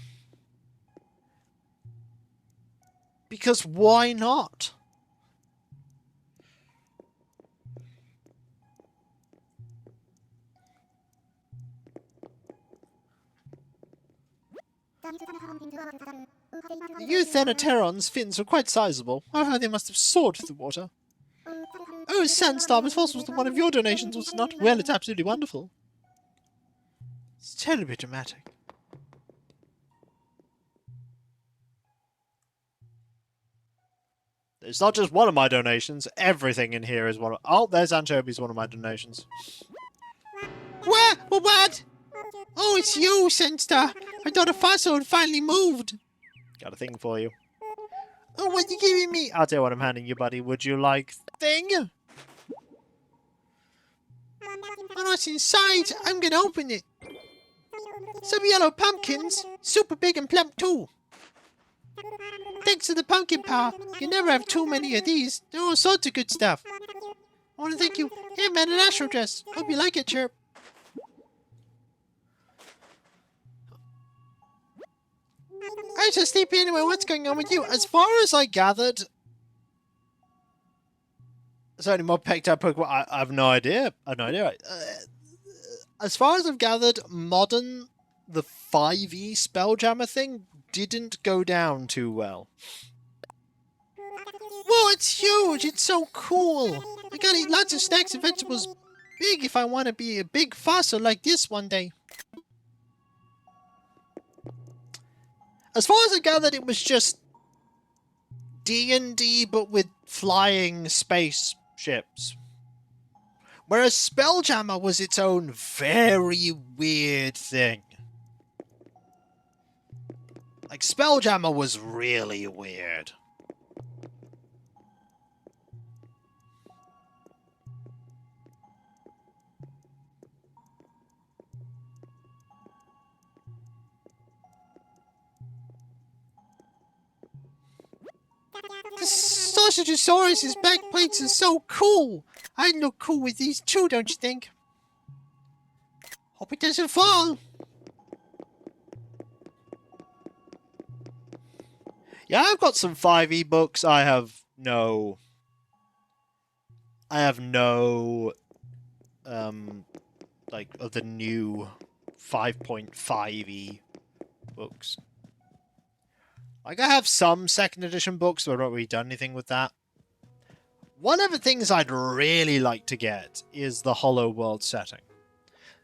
Because why not? You Thanateron's fins were quite sizable. Oh, they must have soared through the water. Oh, Sandstorm, if this was one of your donations, was it not? Well, it's absolutely wonderful. It's terribly dramatic. It's not just one of my donations. Everything in here is one of... Oh, there's Anchovy's one of my donations. What? What? Oh, it's you, Sandstar. I thought a fossil had finally moved. Got a thing for you. Oh, what are you giving me? I'll tell you what I'm handing you, buddy. Would you like thing? Oh, what's inside? I'm gonna open it. Some yellow pumpkins. Super big and plump, too. Thanks to the pumpkin power, you never have too many of these. There are all sorts of good stuff. I want to thank you. Hey, man, an astro dress. Hope you like it, Chirp. I just sleepy anyway. What's going on with you? As far as I gathered... Is there any more pecked out Pokemon? I have no idea. I have no idea. As far as I've gathered, modern, the 5e Spelljammer thing didn't go down too well. Whoa, it's huge! It's so cool! I gotta eat lots of snacks and vegetables big if I want to be a big fossil like this one day. As far as I gathered, it was just D&D but with flying spaceships. Whereas Spelljammer was its own very weird thing. Like, Spelljammer was really weird. The Sausagesaurus's back plates are so cool! I'd look cool with these too, don't you think? Hope it doesn't fall! Yeah, I've got some 5e books. I have no, like, of the new 5.5e books. Like, I have some second edition books, but I've not really done anything with that. One of the things I'd really like to get is the Hollow World setting.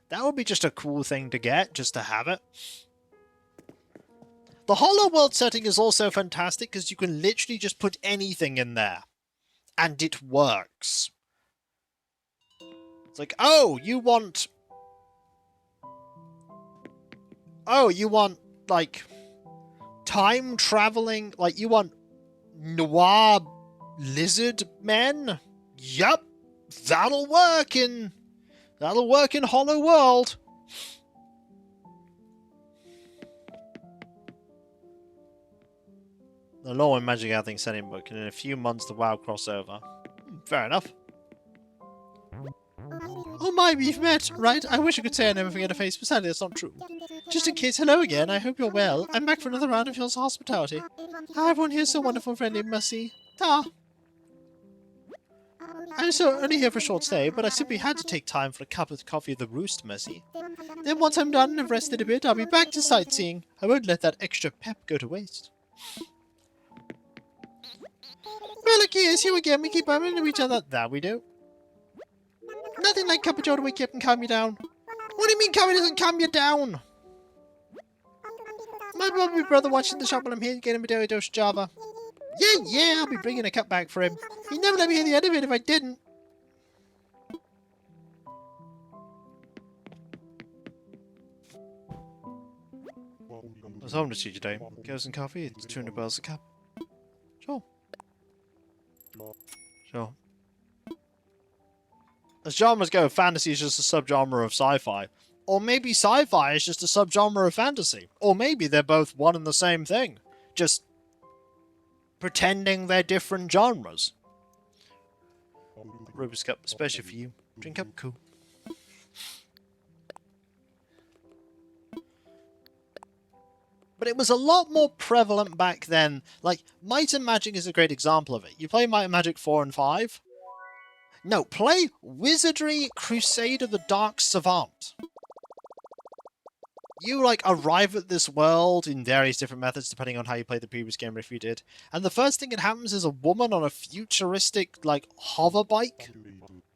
That would be just a cool thing to get, just to have it. The Hollow World setting is also fantastic because you can literally just put anything in there. And it works. It's like, oh, you want, like, time-traveling, like, you want noir lizard men? Yup, that'll work in Hollow World. The Law and Magic Gathering setting book, and in a few months the WoW crossover. Fair enough. Oh my, we've met, right? I wish I could say I never forget a face, but sadly that's not true. Just in case, hello again, I hope you're well. I'm back for another round of your hospitality. Ah, everyone here is so wonderful, friendly, must-see. Ta! I'm so only here for a short stay, but I simply had to take time for a cup of coffee of the roost, Mercy. Then once I'm done and have rested a bit, I'll be back to sightseeing. I won't let that extra pep go to waste. Well, look here, it's you again. We keep bumping into each other. That we do. Nothing like cup of joe to wake you up and calm you down. What do you mean coffee doesn't calm you down? My lovely brother watching the shop while I'm here to get him a daily dose of Java. Yeah, I'll be bringing a cup back for him. He'd never let me hear the end of it if I didn't. I was home to see you today. Goes and coffee, it's 200 bells a cup. Sure. As genres go, fantasy is just a subgenre of sci-fi. Or maybe sci-fi is just a subgenre of fantasy. Or maybe they're both one and the same thing. Just pretending they're different genres. Rubik's Cup, especially for you. Drink up, cool. But it was a lot more prevalent back then. Like, Might and Magic is a great example of it. You play Might and Magic 4 and 5? No, play Wizardry Crusade of the Dark Savant. you like arrive at this world in various different methods depending on how you played the previous game or if you did. And the first thing that happens is a woman on a futuristic like hover bike.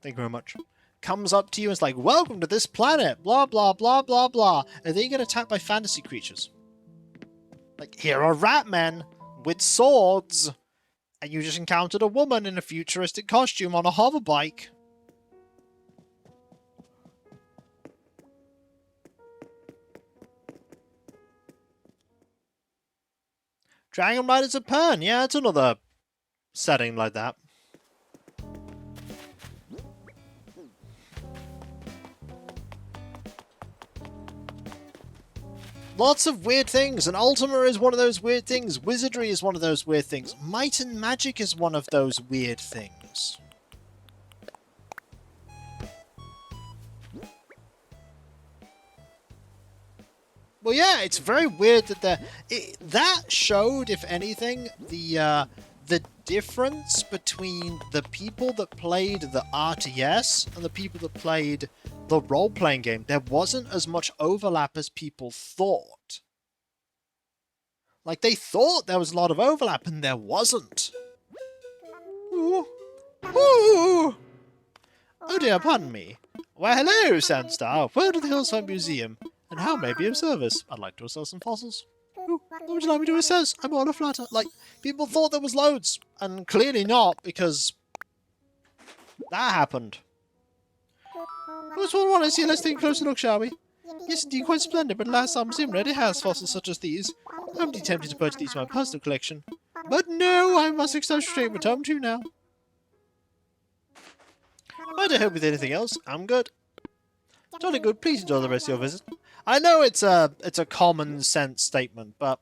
Thank you very much. Comes up to you and is like, welcome to this planet, blah blah blah blah blah. And then you get attacked by fantasy creatures. Like, here are rat men with swords. And you just encountered a woman in a futuristic costume on a hover bike. Dragon Riders of Pern, yeah, it's another setting like that. Lots of weird things, and Ultima is one of those weird things. Wizardry is one of those weird things. Might and Magic is one of those weird things. Well, yeah, it's very weird that that showed, if anything, the difference between the people that played the RTS and the people that played the role-playing game. There wasn't as much overlap as people thought. Like, they thought there was a lot of overlap, and there wasn't. Ooh. Ooh. Oh dear, pardon me. Why, hello, Sandstar. Where to the Hillside Museum? And how may I be of service? I'd like to assess some fossils. Ooh, what would you like me to assess? I'm on a flutter. Like, people thought there was loads, and clearly not, because that happened. What's one want to see? Let's take a closer look, shall we? Yes, indeed, quite splendid, but last time museum already has fossils such as these. I'm tempted to purchase these for my personal collection. But no, I must accept straight return to you now. Might I help with anything else? I'm good. Jolly good, please enjoy the rest of your visit. I know it's a common sense statement, but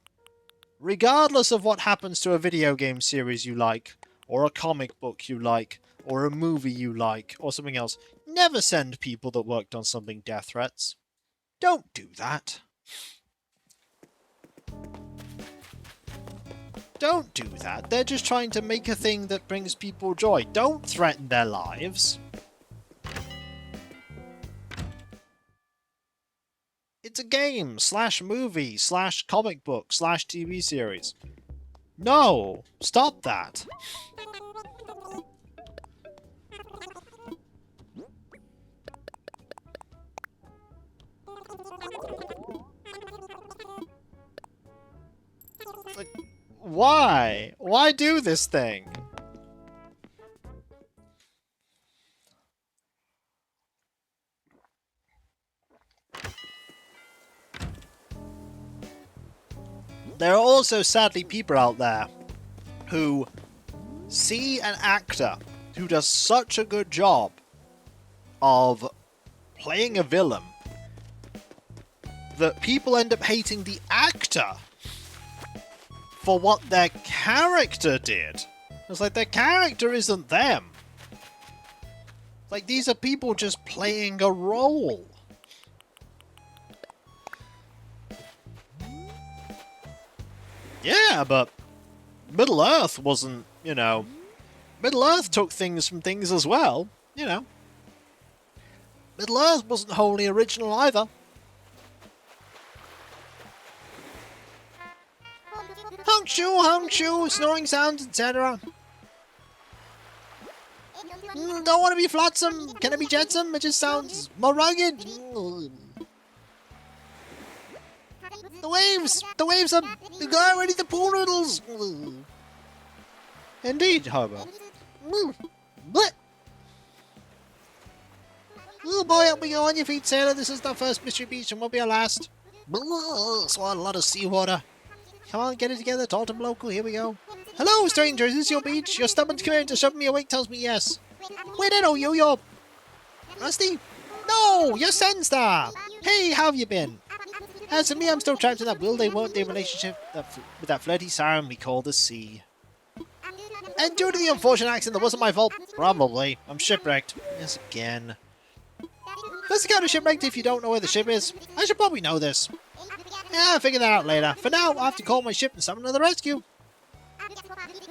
regardless of what happens to a video game series you like, or a comic book you like, or a movie you like, or something else, never send people that worked on something death threats. Don't do that. Don't do that. They're just trying to make a thing that brings people joy. Don't threaten their lives. It's a game, / movie, / comic book, / TV series. No! Stop that! Like, why? Why do this thing? There are also, sadly, people out there who see an actor who does such a good job of playing a villain that people end up hating the actor for what their character did. It's like, their character isn't them. Like, these are people just playing a role. Yeah, but Middle-earth wasn't, you know... Middle-earth took things from things as well, you know. Middle-earth wasn't wholly original either. Honk shoo, snoring sounds, etc. Don't want to be flotsam, can I be jetsam? It just sounds more rugged. The waves are already the pool noodles. Indeed, Hobo. Blech. Oh boy, up we go on your feet, sailor. This is the first mystery beach and won't be our last. Swallow a lot of seawater. Come on, get it together, talk to local, here we go. Hello, stranger, is this your beach? Your stubborn command to shove me awake tells me yes. Wait, I know you, you're... Rusty? No, you're Sandstar! Hey, how have you been? As for me, I'm still trapped in that will-they-won't-they relationship with that flirty siren we call the sea. And due to the unfortunate accident, that wasn't my fault. Probably. I'm shipwrecked. Yes, again. That's the kind of shipwrecked if you don't know where the ship is. I should probably know this. Yeah, I'll figure that out later. For now, I'll have to call my ship and summon another rescue.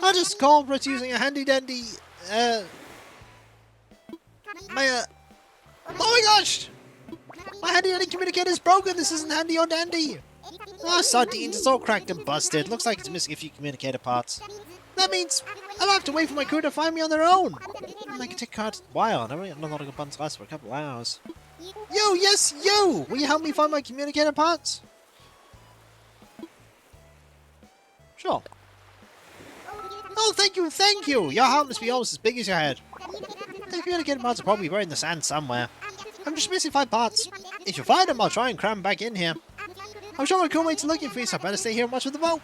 I'll just call for it using a handy-dandy, oh my gosh! My handy-dandy communicator's broken. This isn't handy or dandy. Ah, sardines, it's all cracked and busted. Looks like it's missing a few communicator parts. That means I'll have to wait for my crew to find me on their own. And I can take a while. I'm not going to buns last for a couple of hours. You, yes, you! Will you help me find my communicator parts? Sure. Oh, thank you, thank you! Your heart must be almost as big as your head. The communicator parts are probably buried in the sand somewhere. I'm just missing 5 parts. If you find them, I'll try and cram them back in here. I'm sure my crewmates are looking for you, so I better stay here and watch with the boat.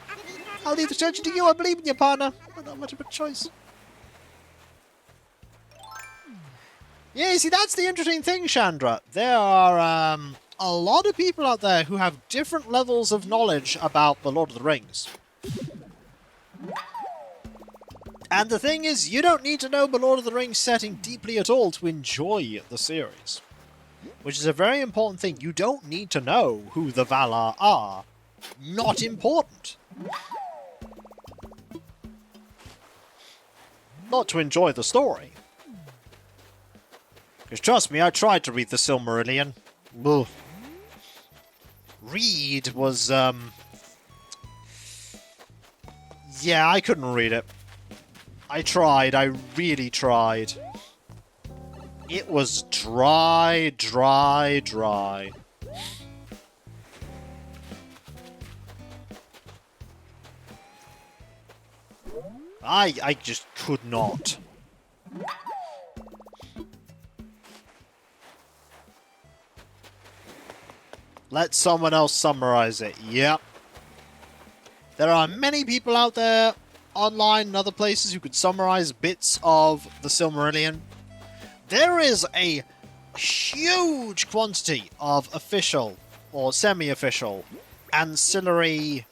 I'll leave the search to you. I believe in your partner. But not much of a choice. Yeah, see, that's the interesting thing, Chandra. There are a lot of people out there who have different levels of knowledge about the Lord of the Rings. And the thing is, you don't need to know the Lord of the Rings setting deeply at all to enjoy the series. Which is a very important thing. You don't need to know who the Valar are. Not important. Not to enjoy the story. Because trust me, I tried to read the Silmarillion. Ugh. Read was, yeah, I couldn't read it. I tried, I really tried. It was dry, dry, dry. I just could not. Let someone else summarize it. Yep. There are many people out there, online and other places, who could summarize bits of the Silmarillion. There is a huge quantity of official, or semi-official, ancillary,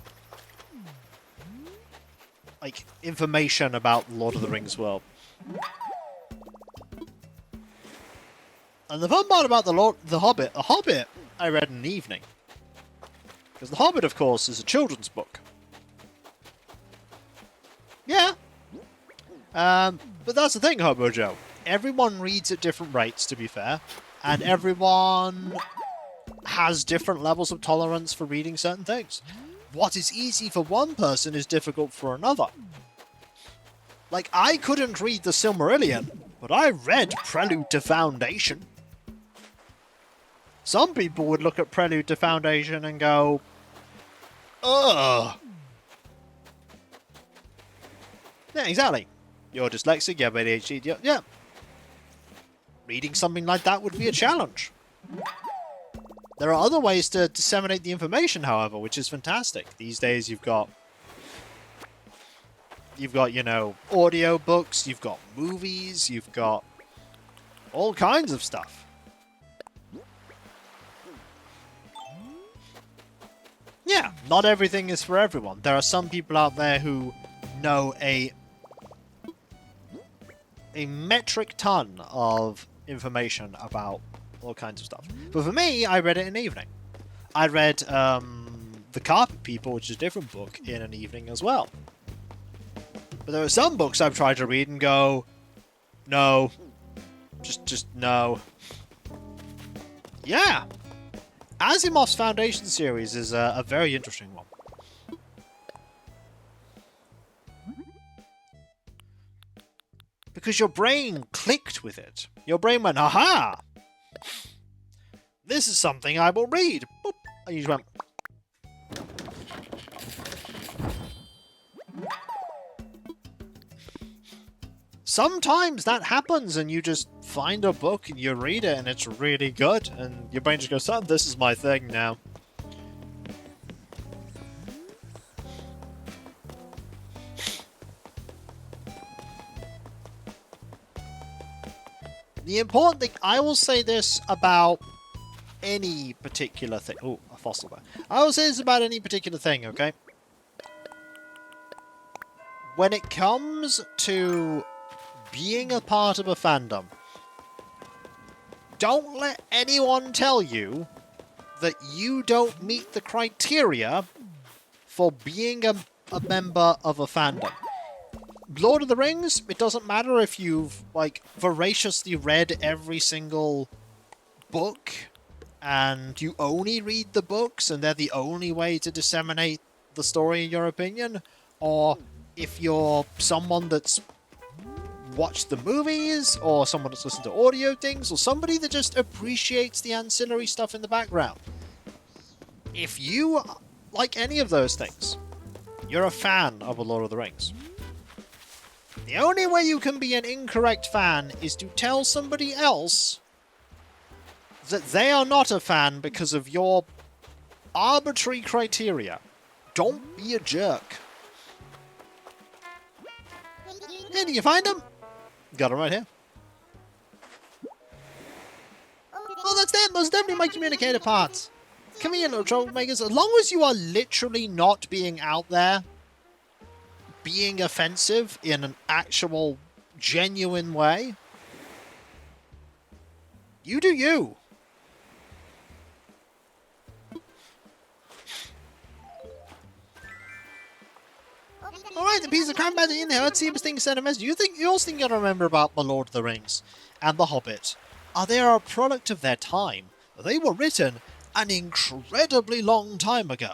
like, information about Lord of the Rings world. And the fun part about the Hobbit, I read in an evening. Because The Hobbit, of course, is a children's book. Yeah. But that's the thing, Hobo Joe. Everyone reads at different rates, to be fair. And everyone has different levels of tolerance for reading certain things. What is easy for one person is difficult for another. Like, I couldn't read the Silmarillion, but I read Prelude to Foundation. Some people would look at Prelude to Foundation and go, ugh. Yeah, exactly. You're dyslexic, you have ADHD, yeah. Reading something like that would be a challenge. There are other ways to disseminate the information, however, which is fantastic. These days you've got, you know, audio books, you've got movies, you've got all kinds of stuff. Yeah, not everything is for everyone. There are some people out there who know a metric ton of information about all kinds of stuff. But for me, I read it in an evening. I read The Carpet People, which is a different book, in an evening as well. But there are some books I've tried to read and go, no. Just no. Yeah. Asimov's Foundation series is a very interesting one. Because your brain clicked with it. Your brain went, aha! This is something I will read. Boop. And you just went... Sometimes that happens and you just find a book and you read it and it's really good. And your brain just goes, oh, this is my thing now. The important thing, I will say this about any particular thing. Oh, a fossil there. I will say this about any particular thing, okay? When it comes to being a part of a fandom, don't let anyone tell you that you don't meet the criteria for being a member of a fandom. Lord of the Rings, it doesn't matter if you've, like, voraciously read every single book and you only read the books and they're the only way to disseminate the story in your opinion, or if you're someone that's watched the movies, or someone that's listened to audio things, or somebody that just appreciates the ancillary stuff in the background. If you like any of those things, you're a fan of A Lord of the Rings. The only way you can be an incorrect fan is to tell somebody else that they are not a fan because of your arbitrary criteria. Don't be a jerk. Hey, did you find them? Got them right here. Oh, that's them! Those are definitely my communicator parts. Come here, little troublemakers. As long as you are literally not being out there, being offensive in an actual, genuine way, you do you. Alright, the piece of crap magic in there. Let's see if this thing sent a message. You also think you'll remember about The Lord of the Rings and The Hobbit. They are a product of their time. They were written an incredibly long time ago.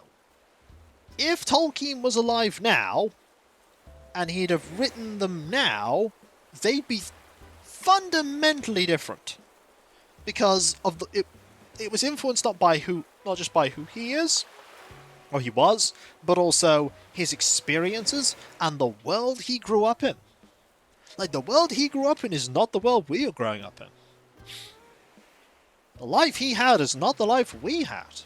If Tolkien was alive now, and he'd have written them now, they'd be fundamentally different. Because of it was influenced not just by who he is, or he was, but also his experiences and the world he grew up in. Like, the world he grew up in is not the world we are growing up in. The life he had is not the life we had.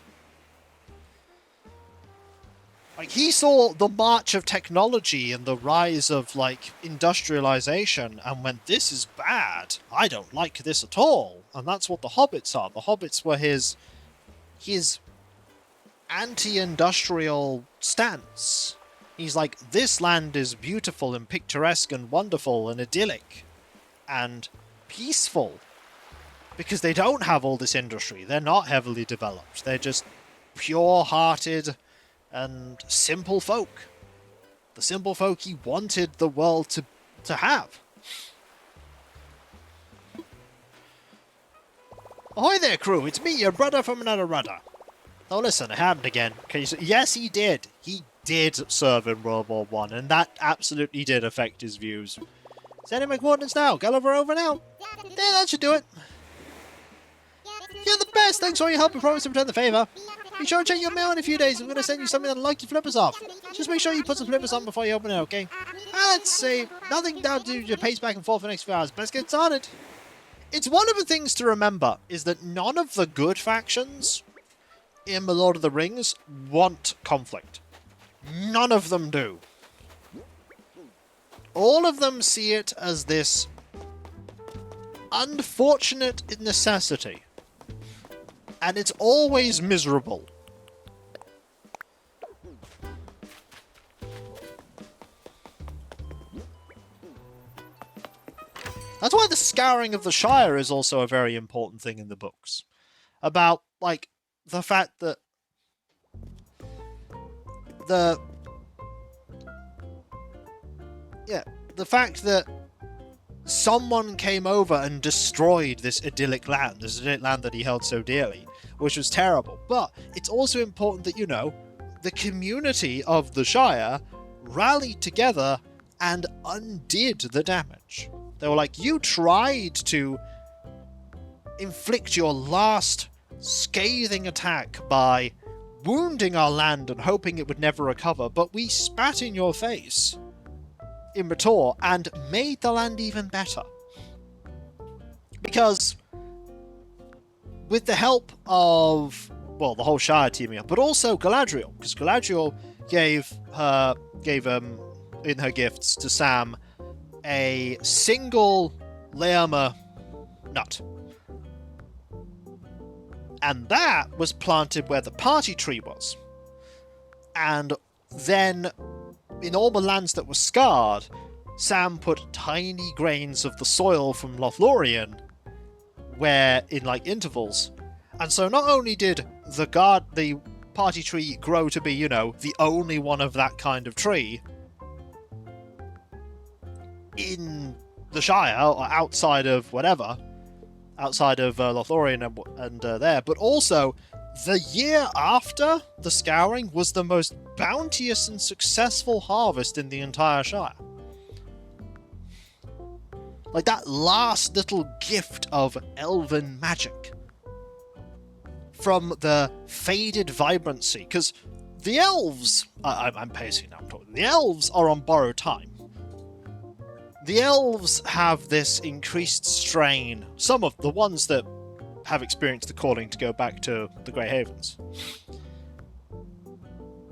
Like, he saw the march of technology and the rise of, like, industrialization and went, this is bad. I don't like this at all. And that's what the Hobbits are. The Hobbits were his anti-industrial stance. He's like, this land is beautiful and picturesque and wonderful and idyllic and peaceful because they don't have all this industry. They're not heavily developed. They're just pure-hearted and simple folk. The simple folk he wanted the world to have. Ahoy there, crew! It's me, your brother from another rudder. Oh, listen, it happened again. Yes, he did. He did serve in World War I, and that absolutely did affect his views. Sending my coordinates now. Gulliver over now. Yeah, that should do it. You're the best. Thanks for all your help and promise to return the favour. Be sure to check your mail in a few days. I'm going to send you something that'll like your flippers off. Just make sure you put some flippers on before you open it, okay? Let's see. Nothing down to your pace back and forth for the next few hours. Let's get started. It's one of the things to remember is that none of the good factions in The Lord of the Rings want conflict. None of them do. All of them see it as this unfortunate necessity. And it's always miserable. That's why the scouring of the Shire is also a very important thing in the books. About, like, the fact that the fact that someone came over and destroyed this idyllic land that he held so dearly, which was terrible. But it's also important that, you know, the community of the Shire rallied together and undid the damage. They were like, you tried to inflict your last scathing attack by wounding our land and hoping it would never recover, but we spat in your face in return and made the land even better. Because with the help of, well, the whole Shire teaming up, but also Galadriel, because Galadriel gave in her gifts to Sam a single Leama nut. And that was planted where the party tree was. And then, in all the lands that were scarred, Sam put tiny grains of the soil from Lothlorien, where in like intervals. And so not only did the party tree grow to be, you know, the only one of that kind of tree in the Shire, or outside of whatever, outside of Lothlorien and there, but also the year after the Scouring was the most bounteous and successful harvest in the entire Shire. Like that last little gift of elven magic from the faded vibrancy, because the elves, I'm pacing now, I'm talking, the elves are on borrowed time. The elves have this increased strain, some of the ones that have experienced the calling to go back to the Grey Havens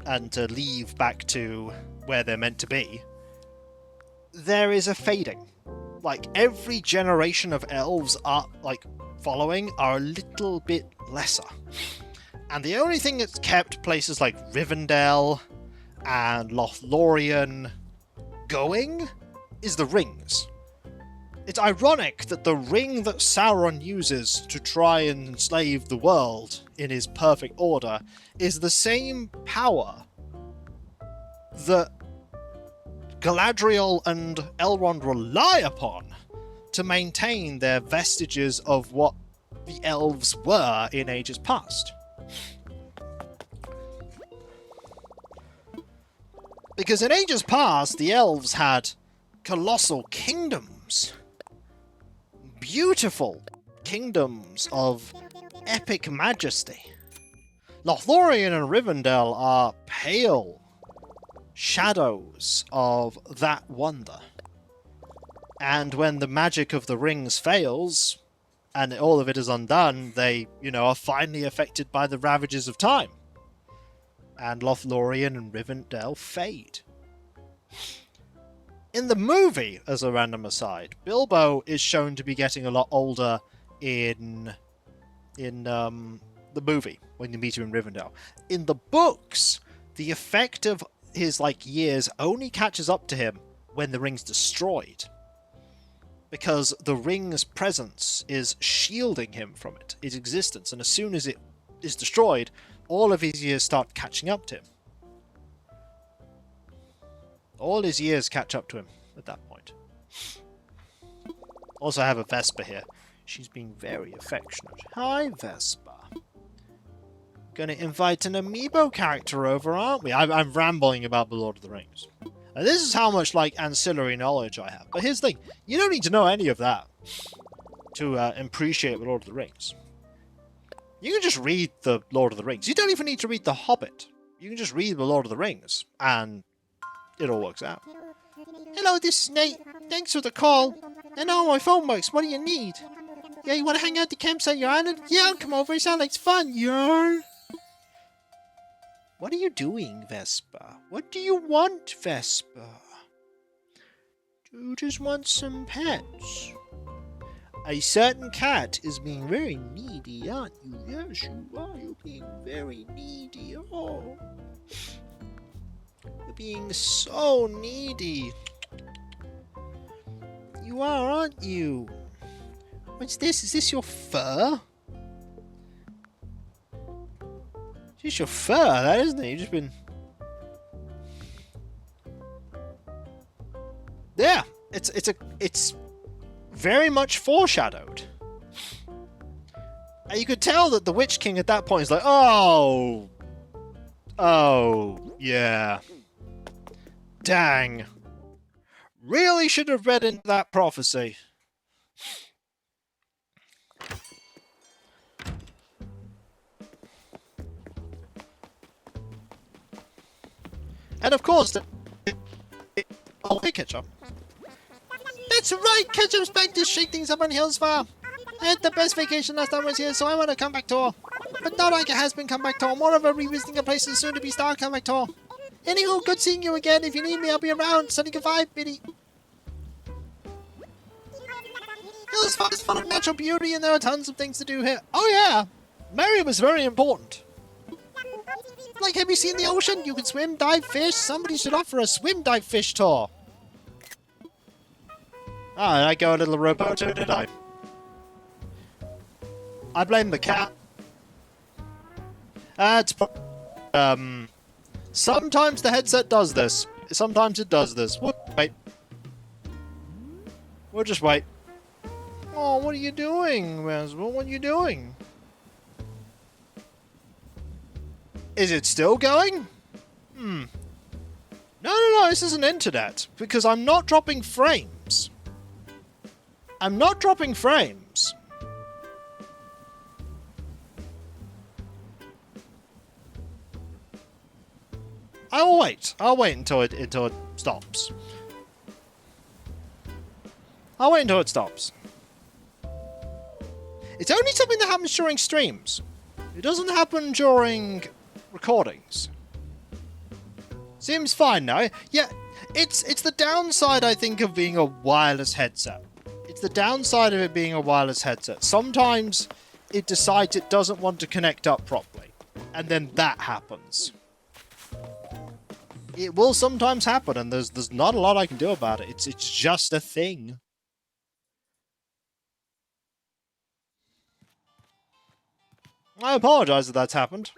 and to leave back to where they're meant to be. There is a fading. Like, every generation of elves are, like, following are a little bit lesser. And the only thing that's kept places like Rivendell and Lothlorien going is the rings. It's ironic that the ring that Sauron uses to try and enslave the world in his perfect order is the same power that Galadriel and Elrond rely upon to maintain their vestiges of what the elves were in ages past. Because in ages past, the elves had colossal kingdoms. Beautiful kingdoms of epic majesty. Lothlorien and Rivendell are pale shadows of that wonder. And when the magic of the rings fails, and all of it is undone, they, are finally affected by the ravages of time. And Lothlorien and Rivendell fade. In the movie, as a random aside, Bilbo is shown to be getting a lot older in the movie, when you meet him in Rivendell. In the books, the effect of his, years only catches up to him when the ring's destroyed. Because the ring's presence is shielding him from it, its existence, and as soon as it is destroyed, all of his years start catching up to him. All his years catch up to him at that point. Also, I have a Vespa here. She's being very affectionate. Hi, Vespa. Gonna invite an Amiibo character over, aren't we? I'm rambling about the Lord of the Rings. And this is how much, ancillary knowledge I have. But here's the thing. You don't need to know any of that to appreciate the Lord of the Rings. You can just read the Lord of the Rings. You don't even need to read The Hobbit. You can just read the Lord of the Rings, and it all works out. Hello, this is Nate. Thanks for the call. I know my phone works. What do you need? Yeah, you want to hang out at the campsite you're on? Yeah, I'll come over. It sounds like fun, yeah. What are you doing, Vespa? What do you want, Vespa? Do you just want some pets? A certain cat is being very needy, aren't you? Yes, you are. You're being very needy. Oh. You're being so needy. You are, aren't you? What's this? Is this your fur? Is this your fur? That isn't it? You've just been... Yeah, it's very much foreshadowed. And you could tell that the Witch King at that point is like, oh, yeah, dang, really should have read into that prophecy. And of course, oh, hey, Ketchup. That's right, Ketchup's back to shake things up on Hillsfire. I had the best vacation last time I was here, so I want to come back tour. But not like a has-been come back tour, more of a revisiting a place and soon-to-be star come back tour. Anywho, good seeing you again. If you need me, I'll be around. Sending a vibe, Biddy. Hillsfire is full of natural beauty, and there are tons of things to do here. Oh yeah, Mary was very important. Like, have you seen the ocean? You can swim, dive, fish. Somebody should offer a swim, dive, fish tour. Ah, did I go a little roboto, did I? I blame the cat. It's sometimes the headset does this. Sometimes it does this. Wait. We'll just wait. Oh, what are you doing, Vespa? What are you doing? Is it still going? No, this isn't internet. Because I'm not dropping frames. I'm not dropping frames. I'll wait. I'll wait until it stops. I'll wait until it stops. It's only something that happens during streams. It doesn't happen during recordings. Seems fine now. Yeah, it's the downside, I think, of being a wireless headset. It's the downside of it being a wireless headset. Sometimes it decides it doesn't want to connect up properly. And then that happens. It will sometimes happen, and there's not a lot I can do about it. It's just a thing. I apologize that that's happened.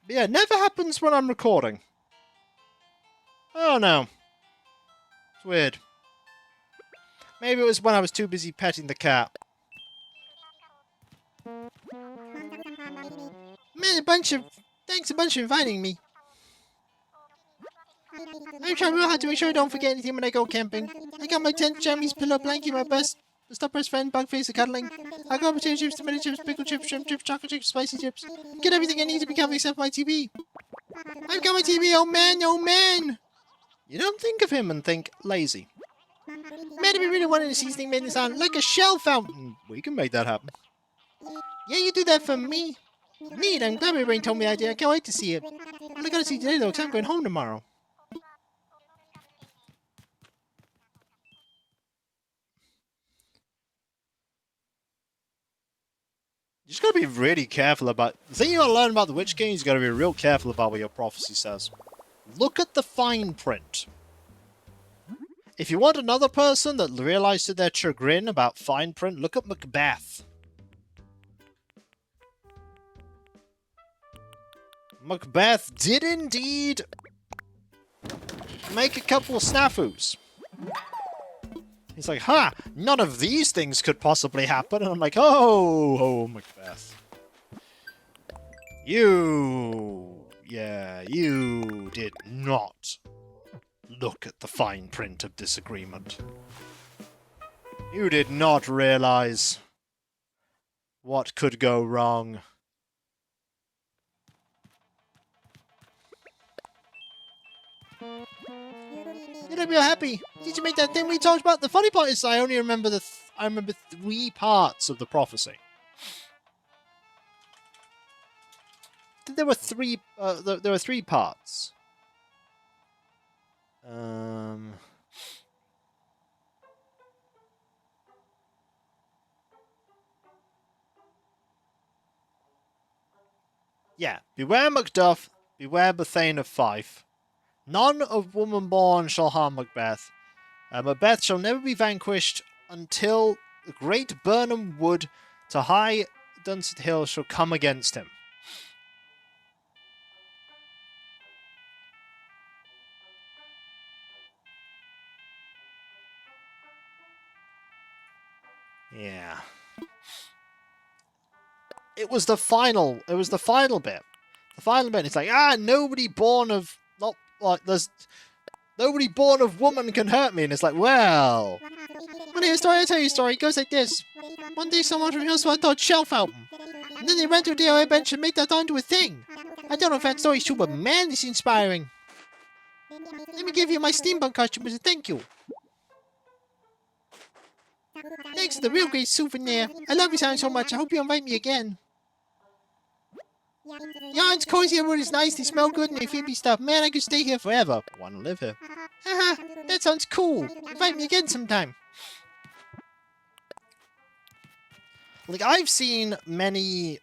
But yeah, it never happens when I'm recording. Oh no. It's weird. Maybe it was when I was too busy petting the cat. Man, thanks a bunch for inviting me. I'm trying real hard to make sure I don't forget anything when I go camping. I got my tent, jammies, pillow, blanket, my best stopper's friend, bug face, and cuddling. I got potato chips, tomato chips, pickle chips, shrimp chips, chocolate chips, spicy chips. Get everything I need to be comfy except my TV. I've got my TV, oh man, oh man! You don't think of him and think lazy. Man, if you really wanted to see this thing made it sound like a shell fountain, we can make that happen. Yeah, you do that for me. Neat, I'm glad my brain told me the idea. I can't wait to see it. I'm not gonna see it today though, because I'm going home tomorrow. You just gotta be really careful about... The thing you gotta learn about the Witch King is you gotta be real careful about what your prophecy says. Look at the fine print. If you want another person that realized to their chagrin about fine print, look at Macbeth. Macbeth did indeed make a couple of snafus. He's like, ha! None of these things could possibly happen. And I'm like, oh, Macbeth. You did not look at the fine print of this agreement. You did not realize what could go wrong. You look real happy. Did you make that thing we talked about? The funny part is I only remember I remember 3 parts of the prophecy. There were 3. There were 3 parts. Yeah. Beware Macduff. Beware Bethane of Fife. None of woman born shall harm Macbeth. Macbeth shall never be vanquished until the great Burnham Wood to high Dunstan Hill shall come against him. Yeah. It was the final bit. The final bit, it's like, nobody born of... Not, like, there's... Nobody born of woman can hurt me. And it's like, well... One day a story, I'll tell you a story. It goes like this. One day someone from Hillsborough thought shell fountain. And then they ran to a DIY bench and made that onto a thing. I don't know if that story's true, but man, it's inspiring. Let me give you my steampunk costume as a thank you. Thanks for the real great souvenir. I love you sound so much. I hope you invite me again. Yeah, it's cozy, everyone is nice, they smell good, and they feed me stuff. Man, I could stay here forever. Want to live here. Haha, that sounds cool. Invite me again sometime. Like, I've seen a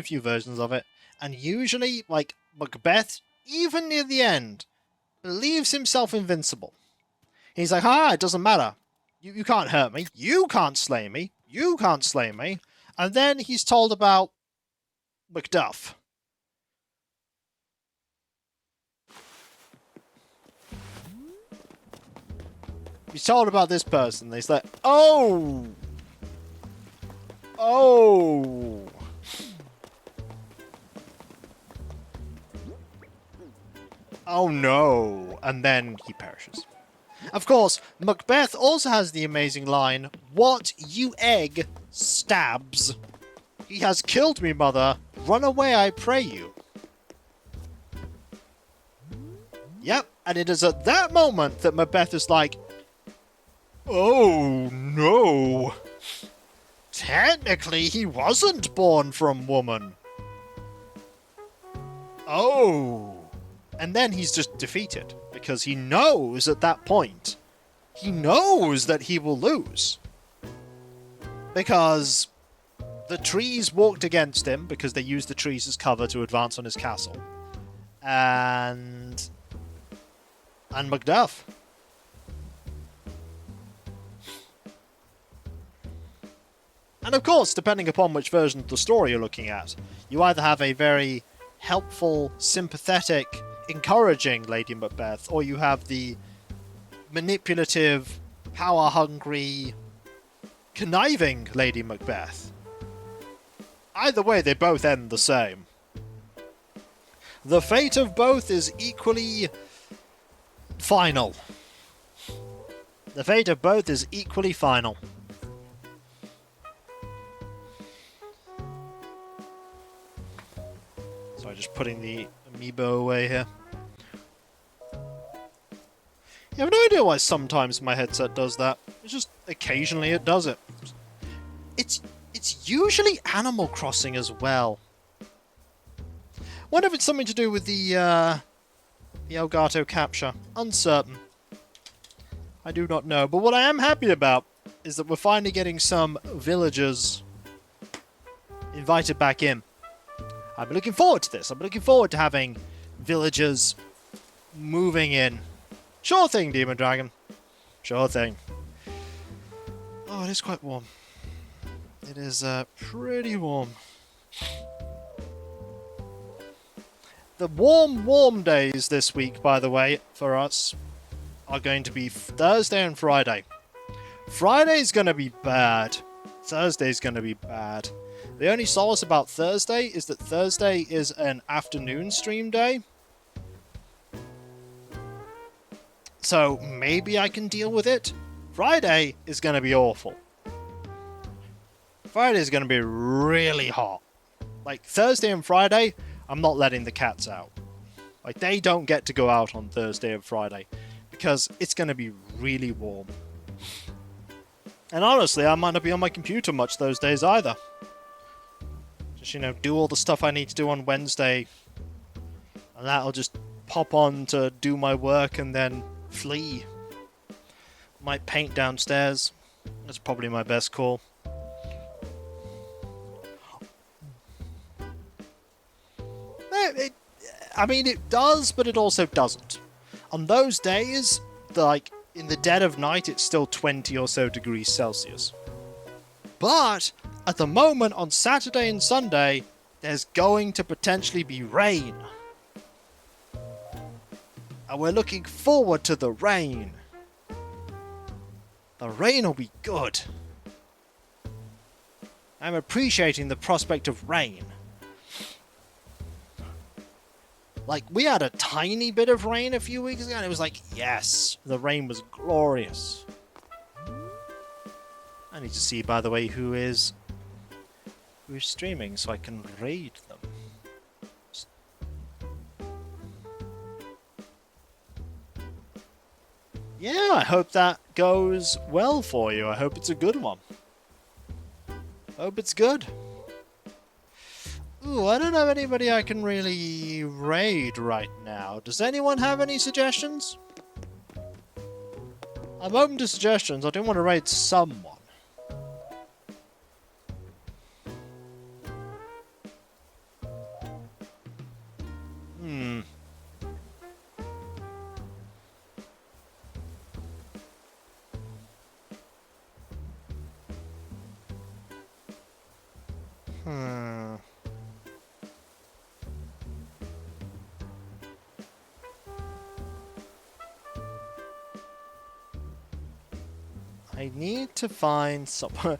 few versions of it, and usually, like, Macbeth, even near the end, believes himself invincible. He's like, it doesn't matter. You can't hurt me. You can't slay me. You can't slay me. And then he's told about Macduff. He's told about this person. He's like, oh! Oh! Oh no! And then he perishes. Of course, Macbeth also has the amazing line, "What, you egg, stabs? He has killed me, mother. Run away, I pray you." Yep, and it is at that moment that Macbeth is like, oh no. Technically, he wasn't born from woman. Oh. And then he's just defeated, because he knows at that point, he knows that he will lose. Because the trees walked against him, because they used the trees as cover to advance on his castle. And Macduff. And of course, depending upon which version of the story you're looking at, you either have a very helpful, sympathetic, encouraging Lady Macbeth, or you have the manipulative, power-hungry, conniving Lady Macbeth. Either way, they both end the same. The fate of both is equally final. The fate of both is equally final. Sorry, just putting the Amiibo away here. I have no idea why sometimes my headset does that. It's just occasionally it does it. It's usually Animal Crossing as well. Wonder if it's something to do with the Elgato capture. Uncertain. I do not know. But what I am happy about is that we're finally getting some villagers invited back in. I've been looking forward to this. I've been looking forward to having villagers moving in. Sure thing, Demon Dragon. Sure thing. Oh, it is quite warm. It is pretty warm. The warm days this week, by the way, for us, are going to be Thursday and Friday. Friday's going to be bad. Thursday's going to be bad. The only solace about Thursday is that Thursday is an afternoon stream day. So maybe I can deal with it. Friday is going to be awful. Friday is going to be really hot. Like, Thursday and Friday, I'm not letting the cats out. Like, they don't get to go out on Thursday and Friday, because it's going to be really warm. And honestly, I might not be on my computer much those days either. Just, do all the stuff I need to do on Wednesday, and that'll just pop on to do my work and then flee. Might paint downstairs. That's probably my best call. It does, but it also doesn't. On those days, like, in the dead of night, it's still 20 or so degrees Celsius. But, at the moment, on Saturday and Sunday, there's going to potentially be rain. And we're looking forward to the rain. The rain will be good. I'm appreciating the prospect of rain. Like, we had a tiny bit of rain a few weeks ago, and it was like, yes, the rain was glorious. I need to see, by the way, who is streaming, so I can raid them. Yeah, I hope that goes well for you. I hope it's a good one. Hope it's good. Ooh, I don't have anybody I can really raid right now. Does anyone have any suggestions? I'm open to suggestions. I do want to raid someone. I need to find someone.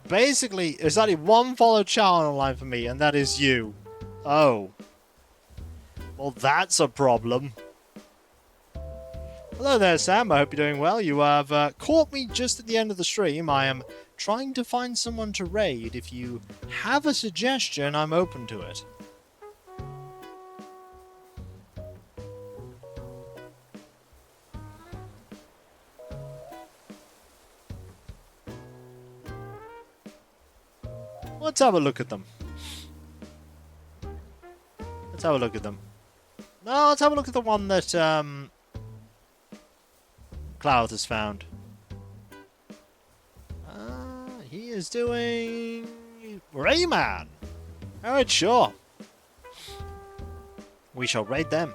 Basically, there's only one followed channel online for me, and that is you. Oh. Well, that's a problem. Hello there, Sam. I hope you're doing well. You have caught me just at the end of the stream. I am trying to find someone to raid. If you have a suggestion, I'm open to it. Let's have a look at them. Let's have a look at them. No, let's have a look at the one that Cloud has found. He is doing Rayman. Alright, sure. We shall raid them.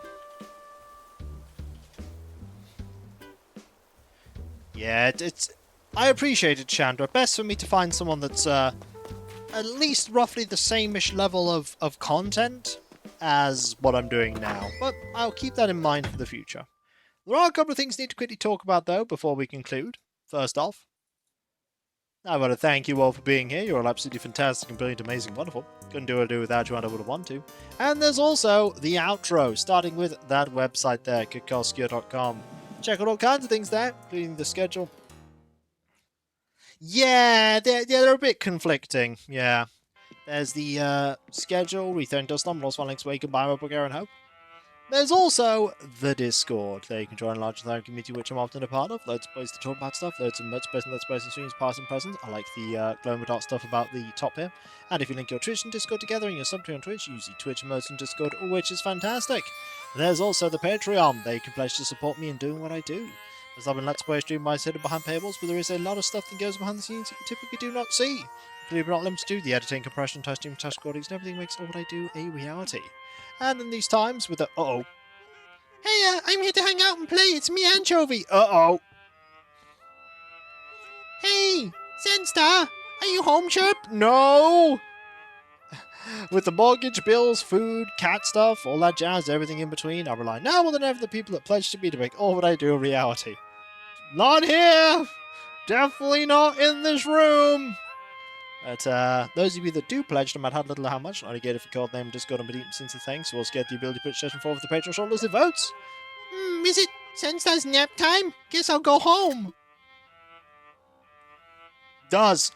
Yeah, it's. I appreciate it, Chandra. Best for me to find someone that's at least roughly the same-ish level of content as what I'm doing now. But I'll keep that in mind for the future. There are a couple of things I need to quickly talk about, though, before we conclude. First off, I want to thank you all for being here. You're all absolutely fantastic and brilliant, amazing, wonderful. Couldn't do what I do without you, and I would have wanted to. And there's also the outro, starting with that website there, kikoskia.com. Check out all kinds of things there, including the schedule. Yeah, they're a bit conflicting, yeah. There's the schedule, Return Dust on, also links where you can buy my book, Aaron Hope. There's also the Discord. There you can join a large Ethereum community, which I'm often a part of. Loads of places to talk about stuff. Loads of let's plays and streams, past and present. I like the glow in the dark stuff about the top here. And if you link your Twitch and Discord together and you're subbed to on Twitch, use the Twitch emotes and Discord, which is fantastic. There's also the Patreon. There you can pledge to support me in doing what I do. There's not been Let's Play stream by hidden behind paywalls, but there is a lot of stuff that goes behind the scenes that you typically do not see. Including but not limited to the editing, compression, testing, test recordings, and everything makes all what I do a reality. And in these times with the Hey, I'm here to hang out and play. It's me, Anchovy. Hey, Sandstar, are you home, Chirp? No. With the mortgage, bills, food, cat stuff, all that jazz, everything in between, I rely now more than ever on the people that pledge to me to make all what I do a reality. Not here. Definitely not in this room. But those of you that do pledge, no matter how little or how much, not only get it for code name, Discord, and deep since thanks, you also get the ability to put session forward with the Patreon shortlist of votes. Is it Sensei's nap time? Guess I'll go home. Does.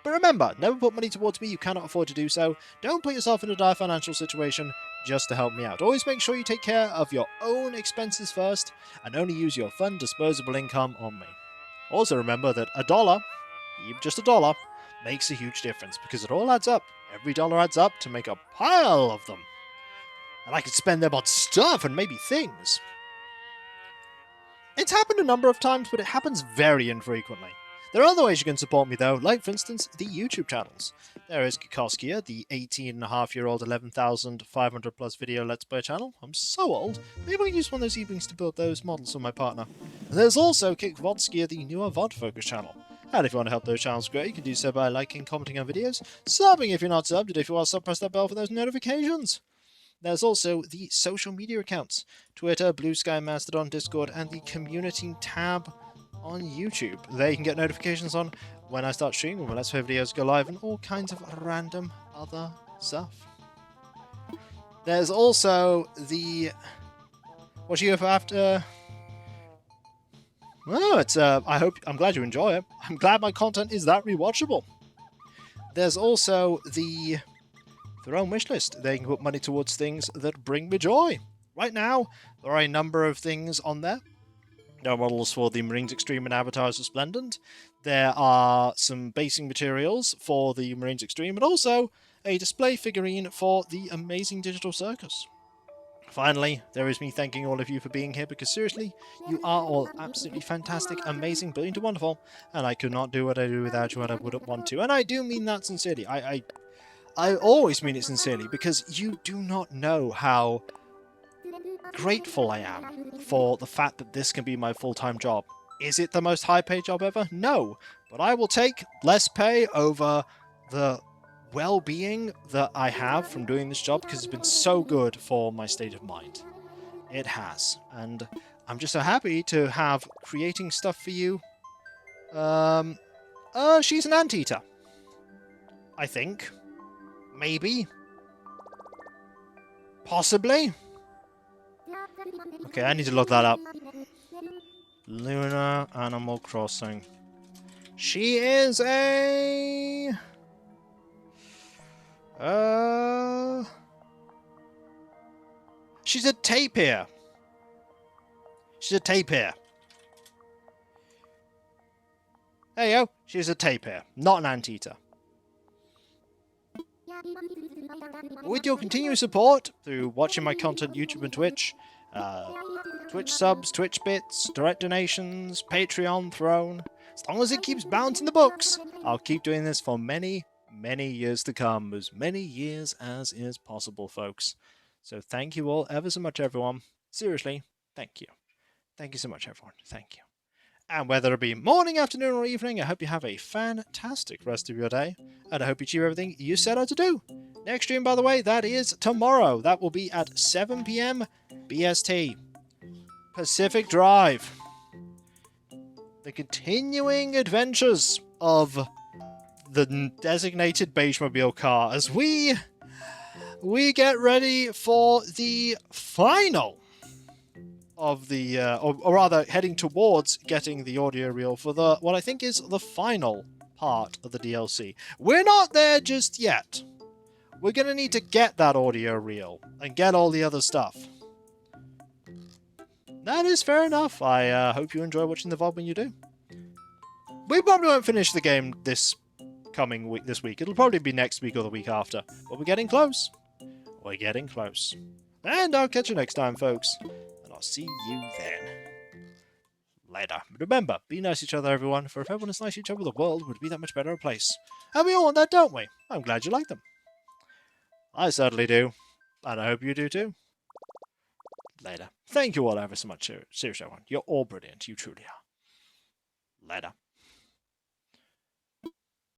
But remember, never put money towards me, you cannot afford to do so. Don't put yourself in a dire financial situation just to help me out. Always make sure you take care of your own expenses first, and only use your fun disposable income on me. Also remember that $1, even just $1, makes a huge difference, because it all adds up. Every dollar adds up to make a pile of them. And I could spend them on stuff and maybe things. It's happened a number of times, but it happens very infrequently. There are other ways you can support me though, like for instance, the YouTube channels. There is Kikoskia, the 18-and-a-half-year-old 11,500 plus video Let's Play channel. I'm so old, maybe I can use one of those evenings to build those models for my partner. And there's also KikVodskia, the newer VOD focus channel. And if you want to help those channels grow, you can do so by liking, commenting on videos, subbing if you're not subbed, and if you are subbed, press that bell for those notifications. There's also the social media accounts, Twitter, Blue Sky, Mastodon, Discord, and the community tab on YouTube. There you can get notifications on when I start streaming, when Let's Play videos go live, and all kinds of random other stuff. There's also the... What you have after... Oh, it's I'm glad you enjoy it. I'm glad my content is that rewatchable. There's also the their own wish list. They can put money towards things that bring me joy. Right now, there are a number of things on there. There are models for the Marines Extreme and Avatars Resplendent. There are some basing materials for the Marines Extreme, and also a display figurine for the Amazing Digital Circus. Finally, there is me thanking all of you for being here, because seriously, you are all absolutely fantastic, amazing, brilliant, and wonderful, and I could not do what I do without you, and I wouldn't want to. And I do mean that sincerely. I always mean it sincerely, because you do not know how grateful I am for the fact that this can be my full-time job. Is it the most high-paid job ever? No, but I will take less pay over the well-being that I have from doing this job, because it's been so good for my state of mind. It has, and I'm just so happy to have creating stuff for you She's an anteater. I think. Maybe. Possibly. Okay, I need to look that up. Lunar Animal Crossing. She is a... She's a tapir. She's a tapir. There you go. She's a tapir, not an anteater. With your continued support through watching my content YouTube and Twitch, Twitch subs, Twitch bits, direct donations, Patreon throne, as long as it keeps bouncing the books, I'll keep doing this for many, many years to come. As many years as is possible, folks. So thank you all ever so much, everyone. Seriously, thank you. Thank you so much, everyone. Thank you. And whether it be morning, afternoon, or evening, I hope you have a fantastic rest of your day. And I hope you achieve everything you set out to do. Next stream, by the way, that is tomorrow. That will be at 7 PM BST. Pacific Drive. The continuing adventures of the designated Beigemobile car as we get ready for the final of the, or rather heading towards getting the audio reel for the, what I think is the final part of the DLC. We're not there just yet. We're going to need to get that audio reel and get all the other stuff. That is fair enough. I hope you enjoy watching the VOD when you do. We probably won't finish the game this coming week, this week. It'll probably be next week or the week after. But we're getting close. We're getting close. And I'll catch you next time, folks. And I'll see you then. Later. Remember, be nice to each other, everyone, for if everyone is nice to each other, the world would be that much better a place. And we all want that, don't we? I'm glad you like them. I certainly do. And I hope you do too. Later. Thank you all ever so much, seriously, everyone. You're all brilliant. You truly are. Later.